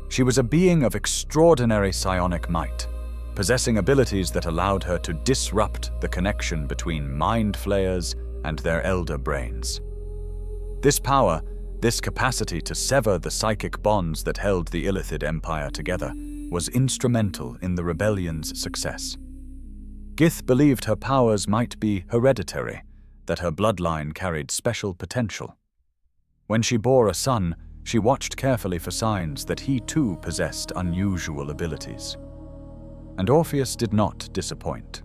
S1: She was a being of extraordinary psionic might, possessing abilities that allowed her to disrupt the connection between Mind Flayers and their elder brains. This power, this capacity to sever the psychic bonds that held the Illithid Empire together, was instrumental in the rebellion's success. Gith believed her powers might be hereditary, that her bloodline carried special potential. When she bore a son, she watched carefully for signs that he too possessed unusual abilities. And Orpheus did not disappoint.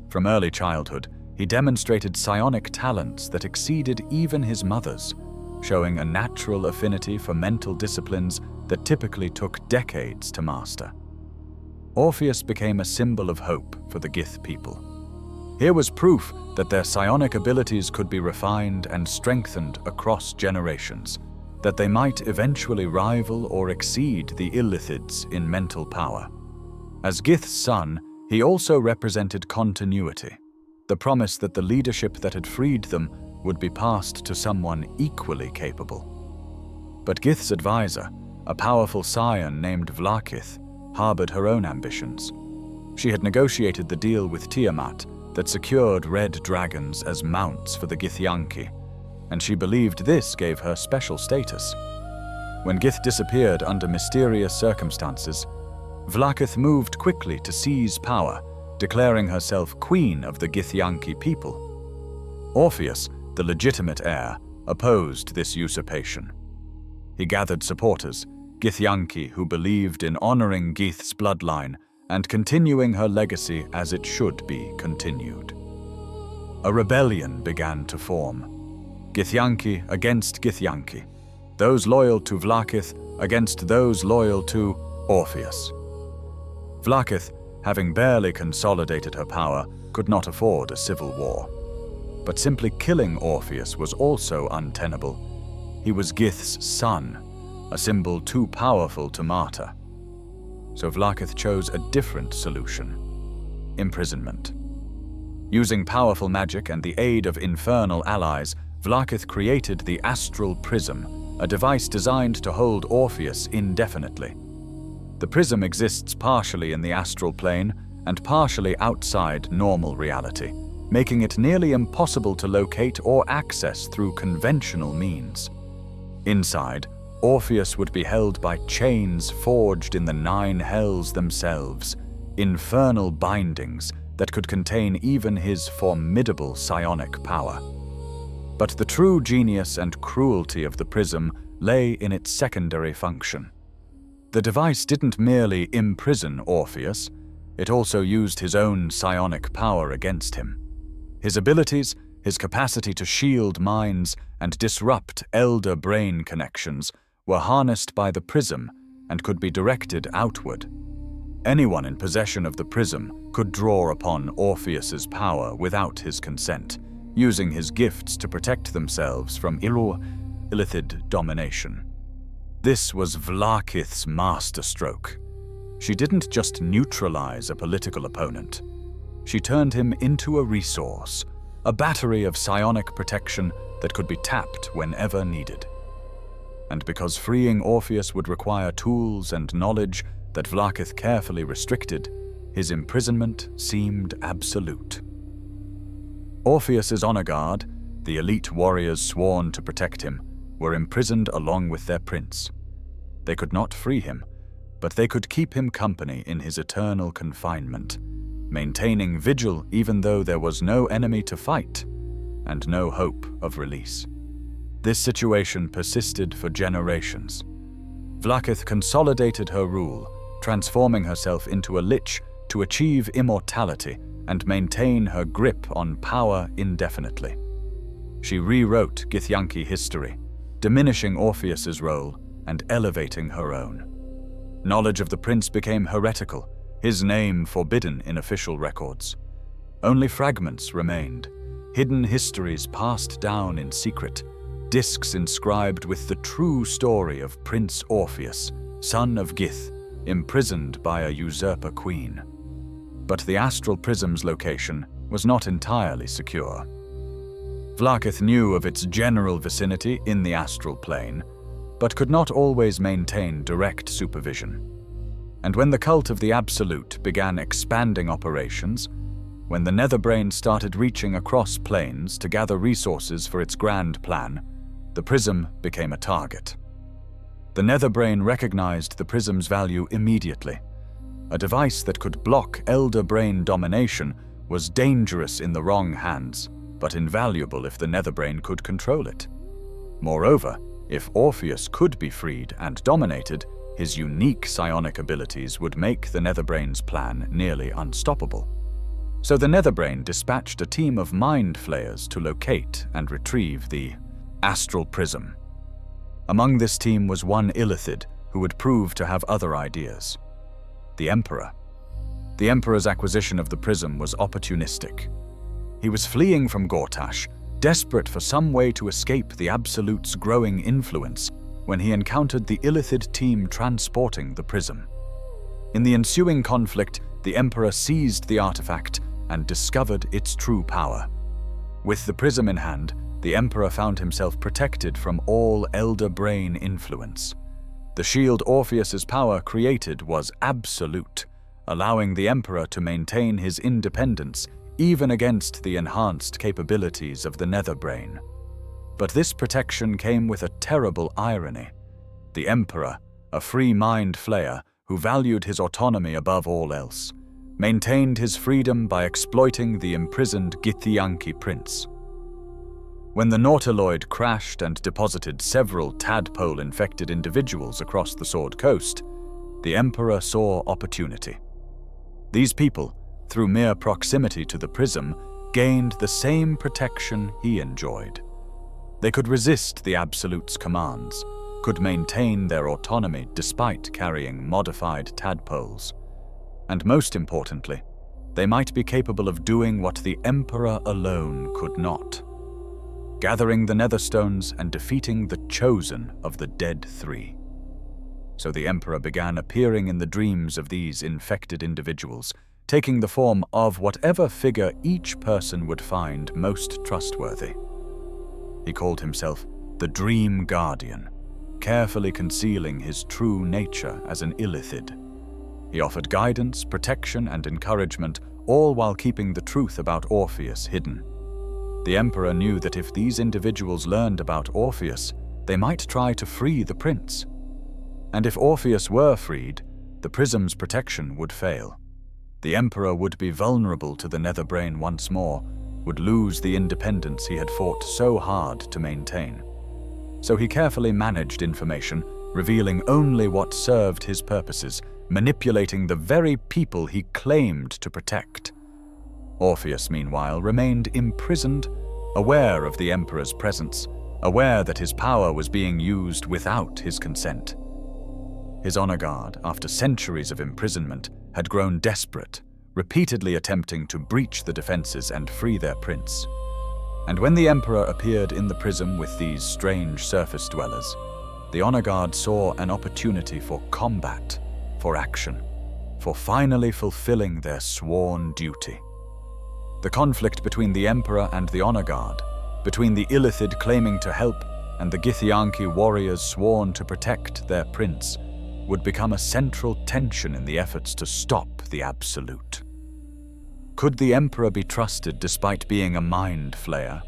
S1: From early childhood, he demonstrated psionic talents that exceeded even his mother's, showing a natural affinity for mental disciplines that typically took decades to master. Orpheus became a symbol of hope for the Gith people. Here was proof that their psionic abilities could be refined and strengthened across generations, that they might eventually rival or exceed the illithids in mental power. As Gith's son, he also represented continuity, the promise that the leadership that had freed them would be passed to someone equally capable. But Gith's advisor, a powerful scion named Vlaakith, harbored her own ambitions. She had negotiated the deal with Tiamat that secured red dragons as mounts for the Githyanki, and she believed this gave her special status. When Gith disappeared under mysterious circumstances, Vlaakith moved quickly to seize power, declaring herself queen of the Githyanki people. Orpheus, the legitimate heir, opposed this usurpation. He gathered supporters, Githyanki who believed in honoring Gith's bloodline and continuing her legacy as it should be continued. A rebellion began to form. Githyanki against Githyanki, those loyal to Vlaakith against those loyal to Orpheus. Vlaakith, having barely consolidated her power, could not afford a civil war. But simply killing Orpheus was also untenable. He was Gith's son, a symbol too powerful to martyr. So Vlaakith chose a different solution: imprisonment. Using powerful magic and the aid of infernal allies, Vlaakith created the Astral Prism, a device designed to hold Orpheus indefinitely. The prism exists partially in the astral plane and partially outside normal reality, making it nearly impossible to locate or access through conventional means. Inside, Orpheus would be held by chains forged in the 9 hells themselves, infernal bindings that could contain even his formidable psionic power. But the true genius and cruelty of the prism lay in its secondary function. The device didn't merely imprison Orpheus, it also used his own psionic power against him. His abilities, his capacity to shield minds and disrupt elder brain connections were harnessed by the prism and could be directed outward. Anyone in possession of the prism could draw upon Orpheus's power without his consent, using his gifts to protect themselves from illithid domination. This was Vlaakith's masterstroke. She didn't just neutralize a political opponent. She turned him into a resource, a battery of psionic protection that could be tapped whenever needed. And because freeing Orpheus would require tools and knowledge that Vlaakith carefully restricted, his imprisonment seemed absolute. Orpheus's honor guard, the elite warriors sworn to protect him, were imprisoned along with their prince. They could not free him, but they could keep him company in his eternal confinement, maintaining vigil even though there was no enemy to fight and no hope of release. This situation persisted for generations. Vlaakith consolidated her rule, transforming herself into a lich to achieve immortality and maintain her grip on power indefinitely. She rewrote Githyanki history, diminishing Orpheus's role and elevating her own. Knowledge of the prince became heretical, his name forbidden in official records. Only fragments remained, hidden histories passed down in secret, discs inscribed with the true story of Prince Orpheus, son of Gith, imprisoned by a usurper queen. But the astral prism's location was not entirely secure. Vlaakith knew of its general vicinity in the astral plane, but could not always maintain direct supervision. And when the cult of the Absolute began expanding operations, when the Netherbrain started reaching across planes to gather resources for its grand plan, the prism became a target. The Netherbrain recognized the prism's value immediately. A device that could block Elder Brain domination was dangerous in the wrong hands, but invaluable if the Netherbrain could control it. Moreover, if Orpheus could be freed and dominated, his unique psionic abilities would make the Netherbrain's plan nearly unstoppable. So the Netherbrain dispatched a team of Mind Flayers to locate and retrieve the astral prism. Among this team was one illithid who would prove to have other ideas: the Emperor. The Emperor's acquisition of the prism was opportunistic. He was fleeing from Gortash, desperate for some way to escape the Absolute's growing influence, when he encountered the illithid team transporting the prism. In the ensuing conflict, the Emperor seized the artifact and discovered its true power. With the prism in hand, the Emperor found himself protected from all Elder Brain influence. The shield Orpheus's power created was absolute, allowing the Emperor to maintain his independence even against the enhanced capabilities of the Netherbrain. But this protection came with a terrible irony. The Emperor, a free Mind Flayer who valued his autonomy above all else, maintained his freedom by exploiting the imprisoned Githyanki prince. When the Nautiloid crashed and deposited several tadpole-infected individuals across the Sword Coast, the Emperor saw opportunity. These people, through mere proximity to the prism, gained the same protection he enjoyed. They could resist the Absolute's commands, could maintain their autonomy despite carrying modified tadpoles. And most importantly, they might be capable of doing what the Emperor alone could not: gathering the Netherstones and defeating the Chosen of the Dead Three. So the Emperor began appearing in the dreams of these infected individuals, taking the form of whatever figure each person would find most trustworthy. He called himself the Dream Guardian, carefully concealing his true nature as an illithid. He offered guidance, protection, and encouragement, all while keeping the truth about Orpheus hidden. The Emperor knew that if these individuals learned about Orpheus, they might try to free the prince. And if Orpheus were freed, the prism's protection would fail. The Emperor would be vulnerable to the Netherbrain once more, would lose the independence he had fought so hard to maintain. So he carefully managed information, revealing only what served his purposes, manipulating the very people he claimed to protect. Orpheus, meanwhile, remained imprisoned, aware of the Emperor's presence, aware that his power was being used without his consent. His honor guard, after centuries of imprisonment, had grown desperate, repeatedly attempting to breach the defenses and free their prince. And when the Emperor appeared in the prism with these strange surface dwellers, the honor guard saw an opportunity for combat, for action, for finally fulfilling their sworn duty. The conflict between the Emperor and the honor guard, between the illithid claiming to help and the Githyanki warriors sworn to protect their prince, would become a central tension in the efforts to stop the Absolute. Could the Emperor be trusted despite being a Mind Flayer?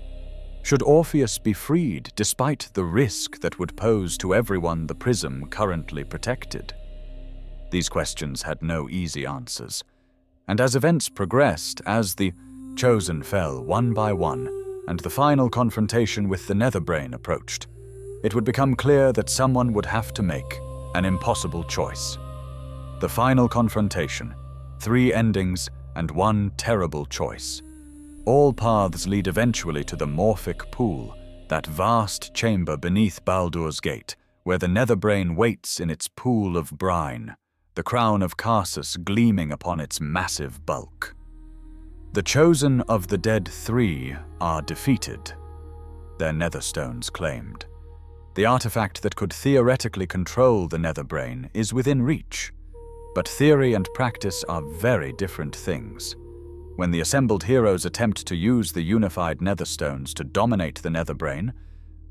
S1: Should Orpheus be freed despite the risk that would pose to everyone the prism currently protected? These questions had no easy answers, and as events progressed, as the Chosen fell one by one, and the final confrontation with the Netherbrain approached, it would become clear that someone would have to make an impossible choice. The final confrontation, 3 endings, and one terrible choice. All paths lead eventually to the morphic pool, that vast chamber beneath Baldur's gate, where the Netherbrain waits in its pool of brine, the crown of Karsus gleaming upon its massive bulk. The chosen of the dead three are defeated, their netherstones claimed. The artifact that could theoretically control the Netherbrain is within reach, but theory and practice are very different things. When the assembled heroes attempt to use the unified Netherstones to dominate the Netherbrain,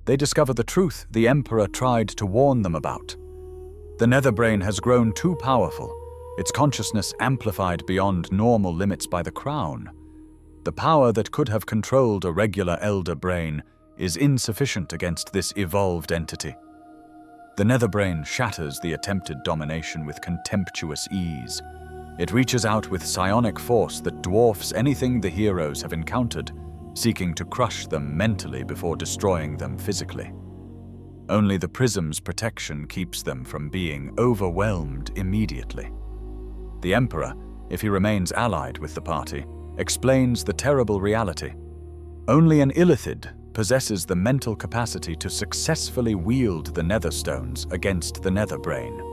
S1: they discover the truth the Emperor tried to warn them about. The Netherbrain has grown too powerful, its consciousness amplified beyond normal limits by the Crown. The power that could have controlled a regular Elder Brain is insufficient against this evolved entity. The Netherbrain shatters the attempted domination with contemptuous ease. It reaches out with psionic force that dwarfs anything the heroes have encountered, seeking to crush them mentally before destroying them physically. Only the prism's protection keeps them from being overwhelmed immediately. The Emperor, if he remains allied with the party, explains the terrible reality. Only an illithid possesses the mental capacity to successfully wield the Netherstones against the Netherbrain.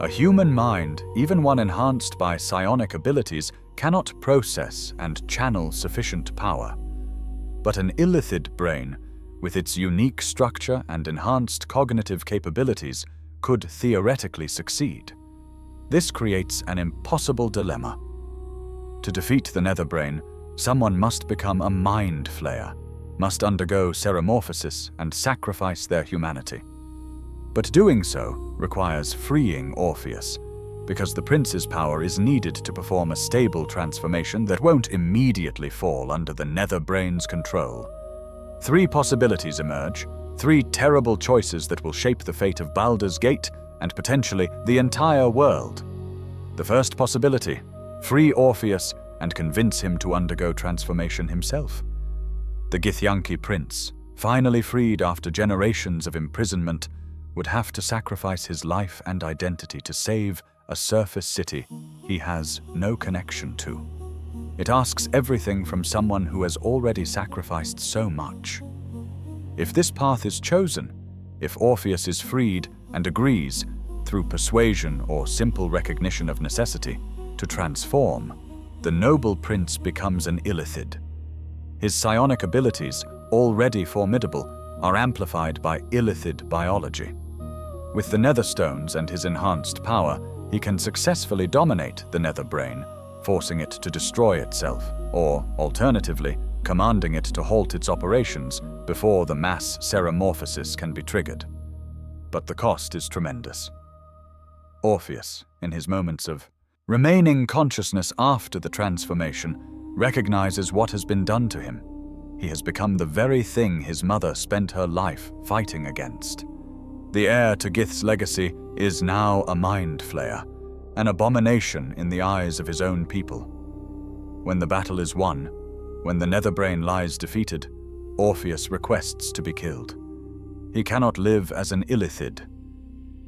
S1: A human mind, even one enhanced by psionic abilities, cannot process and channel sufficient power. But an illithid brain, with its unique structure and enhanced cognitive capabilities, could theoretically succeed. This creates an impossible dilemma. To defeat the Netherbrain, someone must become a Mind Flayer, must undergo ceremorphosis and sacrifice their humanity. But doing so requires freeing Orpheus, because the prince's power is needed to perform a stable transformation that won't immediately fall under the Netherbrain's control. Three possibilities emerge, three terrible choices that will shape the fate of Baldur's Gate and potentially the entire world. The first possibility: free Orpheus and convince him to undergo transformation himself. The Githyanki prince, finally freed after generations of imprisonment, would have to sacrifice his life and identity to save a surface city he has no connection to. It asks everything from someone who has already sacrificed so much. If this path is chosen, if Orpheus is freed and agrees, through persuasion or simple recognition of necessity, to transform, the noble prince becomes an illithid. His psionic abilities, already formidable, are amplified by illithid biology. With the Netherstones and his enhanced power, he can successfully dominate the Netherbrain, forcing it to destroy itself, or, alternatively, commanding it to halt its operations before the mass ceremorphosis can be triggered. But the cost is tremendous. Orpheus, in his moments of remaining consciousness after the transformation, recognizes what has been done to him. He has become the very thing his mother spent her life fighting against. The heir to Gith's legacy is now a Mind Flayer, an abomination in the eyes of his own people. When the battle is won, when the Netherbrain lies defeated, Orpheus requests to be killed. He cannot live as an illithid.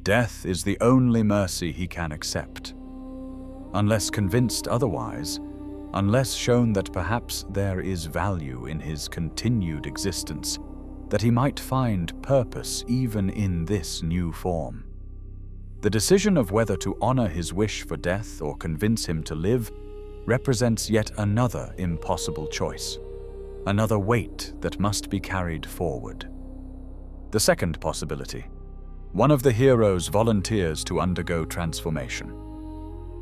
S1: Death is the only mercy he can accept. Unless convinced otherwise, unless shown that perhaps there is value in his continued existence, that he might find purpose even in this new form. The decision of whether to honor his wish for death or convince him to live represents yet another impossible choice, another weight that must be carried forward. The second possibility: one of the heroes volunteers to undergo transformation.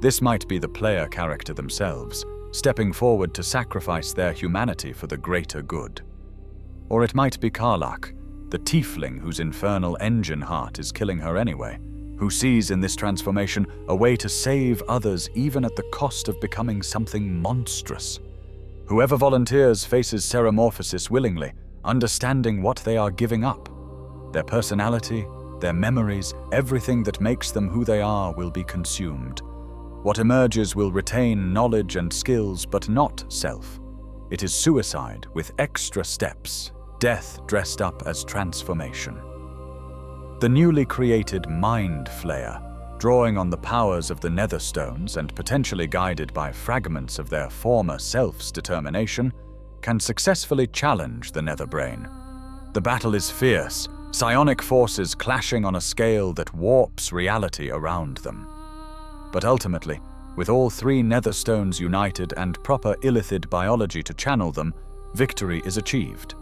S1: This might be the player character themselves, stepping forward to sacrifice their humanity for the greater good. Or it might be Karlach, the tiefling whose infernal engine heart is killing her anyway, who sees in this transformation a way to save others even at the cost of becoming something monstrous. Whoever volunteers faces ceremorphosis willingly, understanding what they are giving up. Their personality, their memories, everything that makes them who they are will be consumed. What emerges will retain knowledge and skills, but not self. It is suicide with extra steps, death dressed up as transformation. The newly created Mind Flayer, drawing on the powers of the Netherstones and potentially guided by fragments of their former self's determination, can successfully challenge the Netherbrain. The battle is fierce, psionic forces clashing on a scale that warps reality around them. But ultimately, with all three Netherstones united and proper illithid biology to channel them, victory is achieved.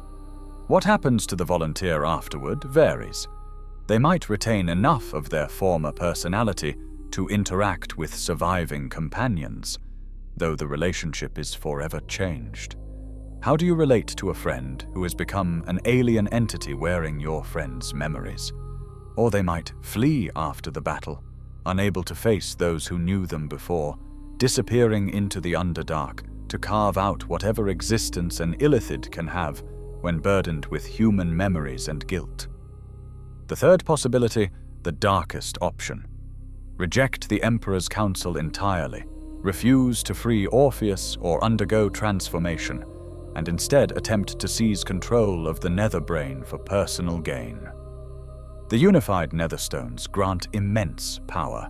S1: What happens to the volunteer afterward varies. They might retain enough of their former personality to interact with surviving companions, though the relationship is forever changed. How do you relate to a friend who has become an alien entity wearing your friend's memories? Or they might flee after the battle, unable to face those who knew them before, disappearing into the Underdark to carve out whatever existence an illithid can have when burdened with human memories and guilt. The third possibility, the darkest option. Reject the Emperor's counsel entirely, refuse to free Orpheus or undergo transformation, and instead attempt to seize control of the Netherbrain for personal gain. The unified Netherstones grant immense power,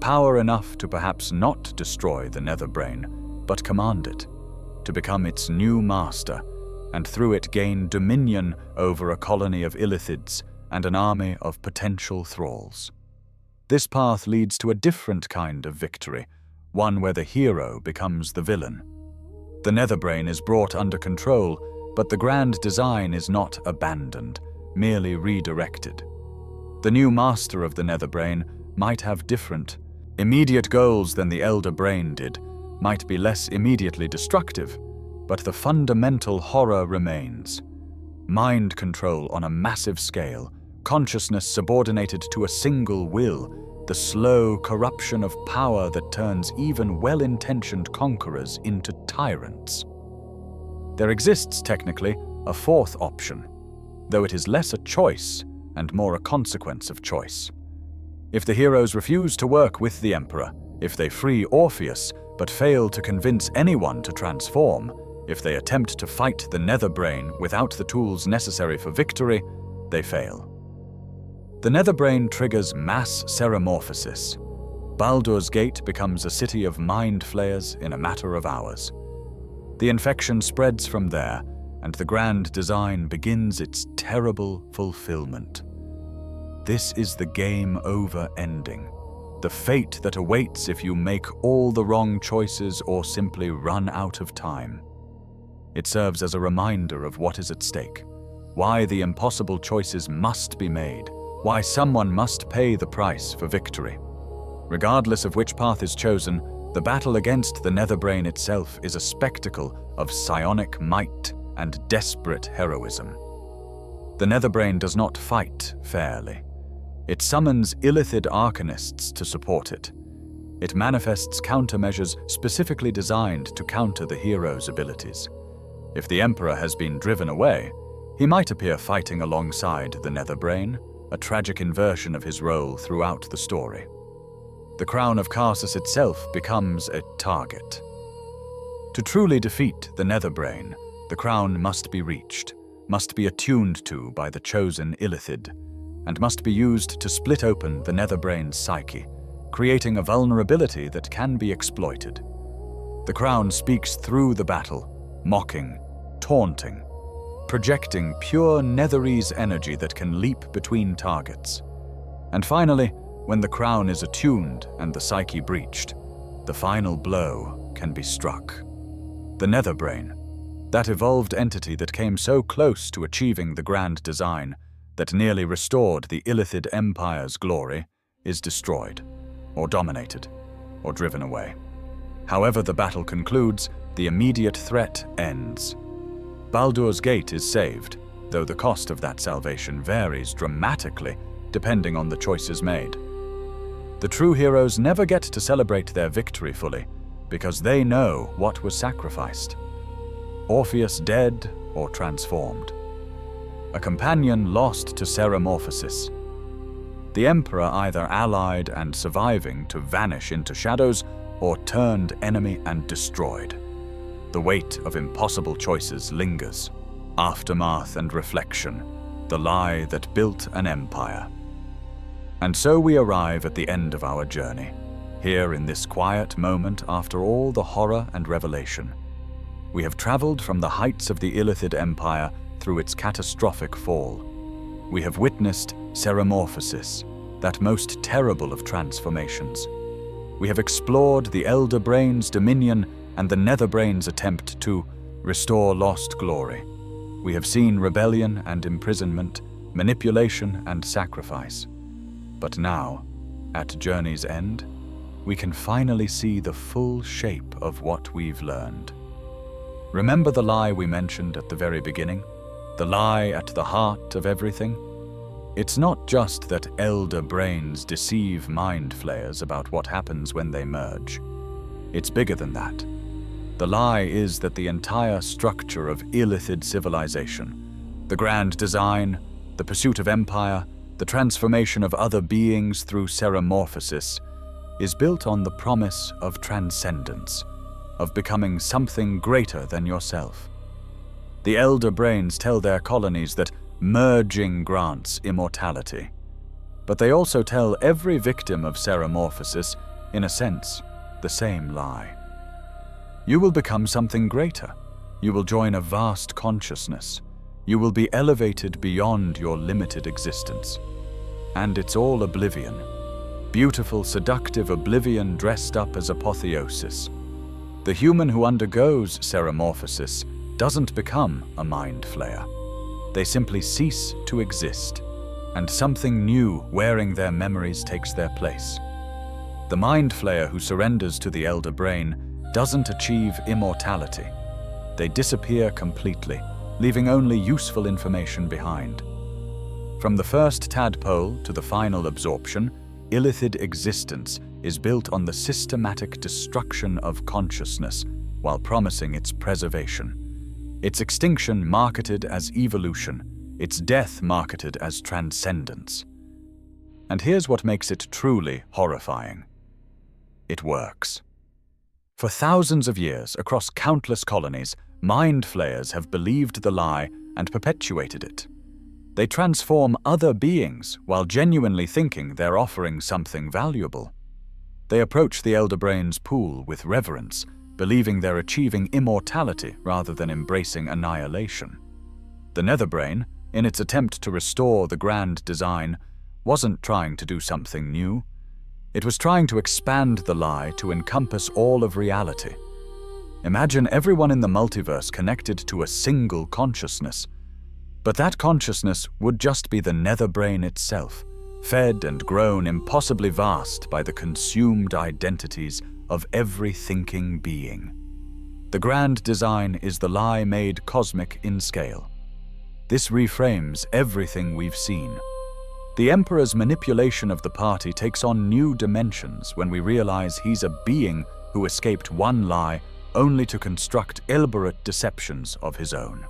S1: power enough to perhaps not destroy the Netherbrain, but command it, to become its new master, and through it gain dominion over a colony of illithids and an army of potential thralls. This path leads to a different kind of victory, one where the hero becomes the villain. The Netherbrain is brought under control, but the grand design is not abandoned, merely redirected. The new master of the Netherbrain might have different, immediate goals than the Elder Brain did, might be less immediately destructive, but the fundamental horror remains. Mind control on a massive scale, consciousness subordinated to a single will, the slow corruption of power that turns even well-intentioned conquerors into tyrants. There exists, technically, a fourth option, though it is less a choice and more a consequence of choice. If the heroes refuse to work with the Emperor, if they free Orpheus but fail to convince anyone to transform, if they attempt to fight the Netherbrain without the tools necessary for victory, they fail. The Netherbrain triggers mass ceremorphosis. Baldur's Gate becomes a city of Mind Flayers in a matter of hours. The infection spreads from there, and the grand design begins its terrible fulfillment. This is the game over ending, the fate that awaits if you make all the wrong choices or simply run out of time. It serves as a reminder of what is at stake, why the impossible choices must be made, why someone must pay the price for victory. Regardless of which path is chosen, the battle against the Netherbrain itself is a spectacle of psionic might and desperate heroism. The Netherbrain does not fight fairly. It summons illithid arcanists to support it. It manifests countermeasures specifically designed to counter the hero's abilities. If the Emperor has been driven away, he might appear fighting alongside the Netherbrain, a tragic inversion of his role throughout the story. The crown of Karsus itself becomes a target. To truly defeat the Netherbrain, the crown must be reached, must be attuned to by the chosen illithid, and must be used to split open the Netherbrain's psyche, creating a vulnerability that can be exploited. The crown speaks through the battle, mocking, taunting, projecting pure Netherese energy that can leap between targets. And finally, when the crown is attuned and the psyche breached, the final blow can be struck. The Netherbrain, that evolved entity that came so close to achieving the grand design that nearly restored the Illithid Empire's glory, is destroyed, or dominated, or driven away. However the battle concludes, the immediate threat ends. Baldur's Gate is saved, though the cost of that salvation varies dramatically depending on the choices made. The true heroes never get to celebrate their victory fully, because they know what was sacrificed. Orpheus dead or transformed. A companion lost to ceremorphosis. The Emperor either allied and surviving to vanish into shadows, or turned enemy and destroyed. The weight of impossible choices lingers. Aftermath and reflection, the lie that built an empire. And so we arrive at the end of our journey, here in this quiet moment after all the horror and revelation. We have traveled from the heights of the Illithid Empire through its catastrophic fall. We have witnessed ceremorphosis, that most terrible of transformations. We have explored the Elder Brain's dominion and the Netherbrain's attempt to restore lost glory. We have seen rebellion and imprisonment, manipulation and sacrifice. But now, at Journey's End, we can finally see the full shape of what we've learned. Remember the lie we mentioned at the very beginning? The lie at the heart of everything? It's not just that Elder Brains deceive Mind Flayers about what happens when they merge. It's bigger than that. The lie is that the entire structure of illithid civilization, the grand design, the pursuit of empire, the transformation of other beings through ceremorphosis, is built on the promise of transcendence, of becoming something greater than yourself. The Elder Brains tell their colonies that merging grants immortality, but they also tell every victim of ceremorphosis, in a sense, the same lie. You will become something greater. You will join a vast consciousness. You will be elevated beyond your limited existence. And it's all oblivion. Beautiful, seductive oblivion dressed up as apotheosis. The human who undergoes ceremorphosis doesn't become a Mind Flayer. They simply cease to exist, and something new wearing their memories takes their place. The Mind Flayer who surrenders to the Elder Brain doesn't achieve immortality. They disappear completely, leaving only useful information behind. From the first tadpole to the final absorption, illithid existence is built on the systematic destruction of consciousness while promising its preservation. Its extinction marketed as evolution, its death marketed as transcendence. And here's what makes it truly horrifying. It works. For thousands of years, across countless colonies, Mind Flayers have believed the lie and perpetuated it. They transform other beings while genuinely thinking they're offering something valuable. They approach the Elder Brain's pool with reverence, believing they're achieving immortality rather than embracing annihilation. The Netherbrain, in its attempt to restore the grand design, wasn't trying to do something new. It was trying to expand the lie to encompass all of reality. Imagine everyone in the multiverse connected to a single consciousness. But that consciousness would just be the Netherbrain itself, fed and grown impossibly vast by the consumed identities of every thinking being. The grand design is the lie made cosmic in scale. This reframes everything we've seen. The Emperor's manipulation of the party takes on new dimensions when we realize he's a being who escaped one lie only to construct elaborate deceptions of his own.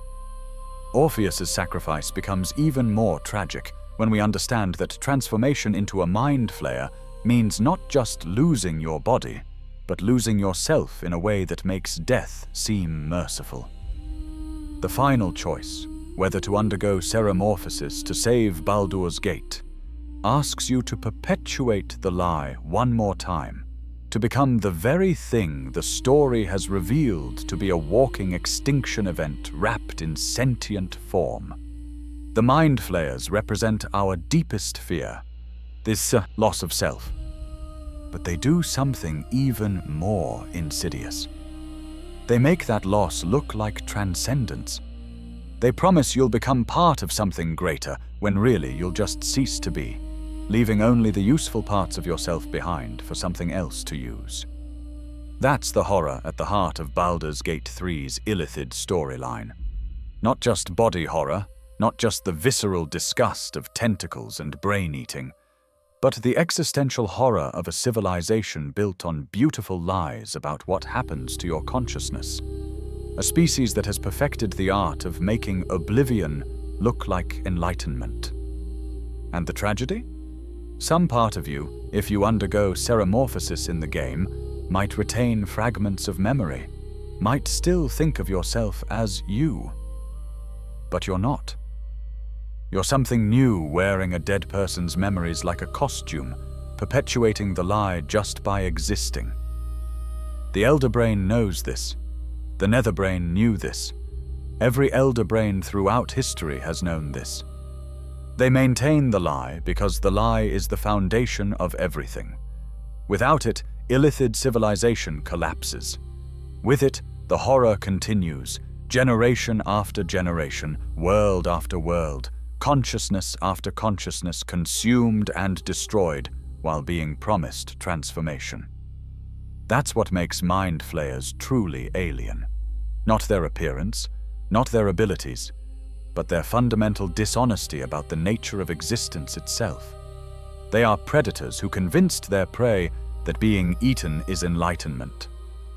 S1: Orpheus's sacrifice becomes even more tragic when we understand that transformation into a Mind Flayer means not just losing your body, but losing yourself in a way that makes death seem merciful. The final choice, whether to undergo ceremorphosis to save Baldur's gate, asks you to perpetuate the lie one more time, to become the very thing the story has revealed to be a walking extinction event wrapped in sentient form. The Mind Flayers represent our deepest fear, this loss of self. But they do something even more insidious. They make that loss look like transcendence. They promise you'll become part of something greater when really you'll just cease to be, leaving only the useful parts of yourself behind for something else to use. That's the horror at the heart of Baldur's Gate 3's illithid storyline. Not just body horror, not just the visceral disgust of tentacles and brain-eating, but the existential horror of a civilization built on beautiful lies about what happens to your consciousness. A species that has perfected the art of making oblivion look like enlightenment. And the tragedy? Some part of you, if you undergo ceremorphosis in the game, might retain fragments of memory, might still think of yourself as you. But you're not. You're something new wearing a dead person's memories like a costume, perpetuating the lie just by existing. The Elder Brain knows this. The Netherbrain knew this. Every elder brain throughout history has known this. They maintain the lie because the lie is the foundation of everything. Without it, illithid civilization collapses. With it, the horror continues, generation after generation, world after world, consciousness after consciousness consumed and destroyed while being promised transformation. That's what makes Mind Flayers truly alien. Not their appearance, not their abilities, but their fundamental dishonesty about the nature of existence itself. They are predators who convinced their prey that being eaten is enlightenment.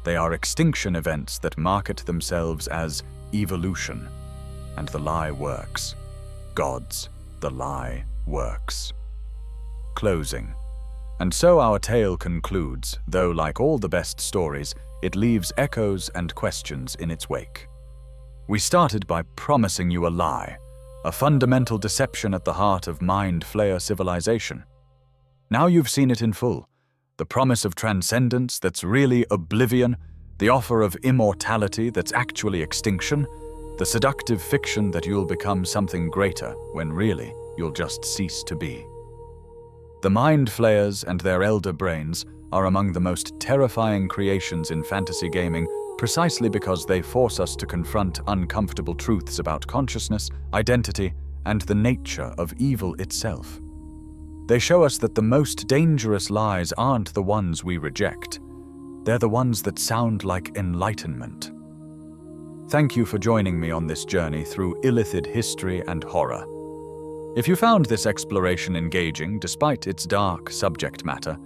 S1: They are extinction events that market themselves as evolution. And the lie works. Gods, the lie works. Closing. And so our tale concludes, though like all the best stories, it leaves echoes and questions in its wake. We started by promising you a lie, a fundamental deception at the heart of Mind Flayer civilization. Now you've seen it in full, the promise of transcendence that's really oblivion, the offer of immortality that's actually extinction, the seductive fiction that you'll become something greater when really you'll just cease to be. The Mind Flayers and their elder brains are among the most terrifying creations in fantasy gaming precisely because they force us to confront uncomfortable truths about consciousness, identity, and the nature of evil itself. They show us that the most dangerous lies aren't the ones we reject. They're the ones that sound like enlightenment. Thank you for joining me on this journey through illithid history and horror. If you found this exploration engaging despite its dark subject matter,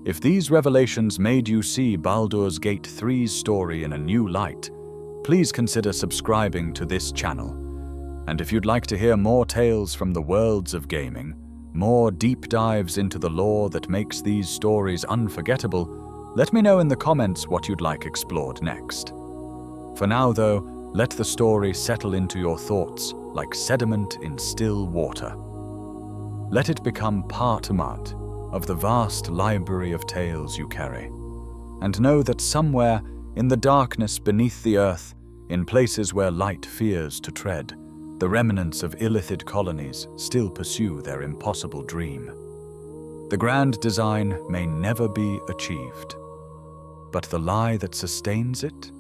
S1: if these revelations made you see Baldur's Gate 3's story in a new light, please consider subscribing to this channel. And if you'd like to hear more tales from the worlds of gaming, more deep dives into the lore that makes these stories unforgettable, let me know in the comments what you'd like explored next. For now, though, let the story settle into your thoughts like sediment in still water. Let it become part of the vast library of tales you carry. And know that somewhere in the darkness beneath the earth, in places where light fears to tread, the remnants of illithid colonies still pursue their impossible dream. The grand design may never be achieved, but the lie that sustains it,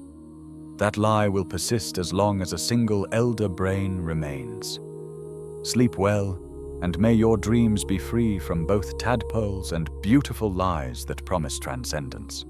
S1: that lie will persist as long as a single elder brain remains. Sleep well, and may your dreams be free from both tadpoles and beautiful lies that promise transcendence.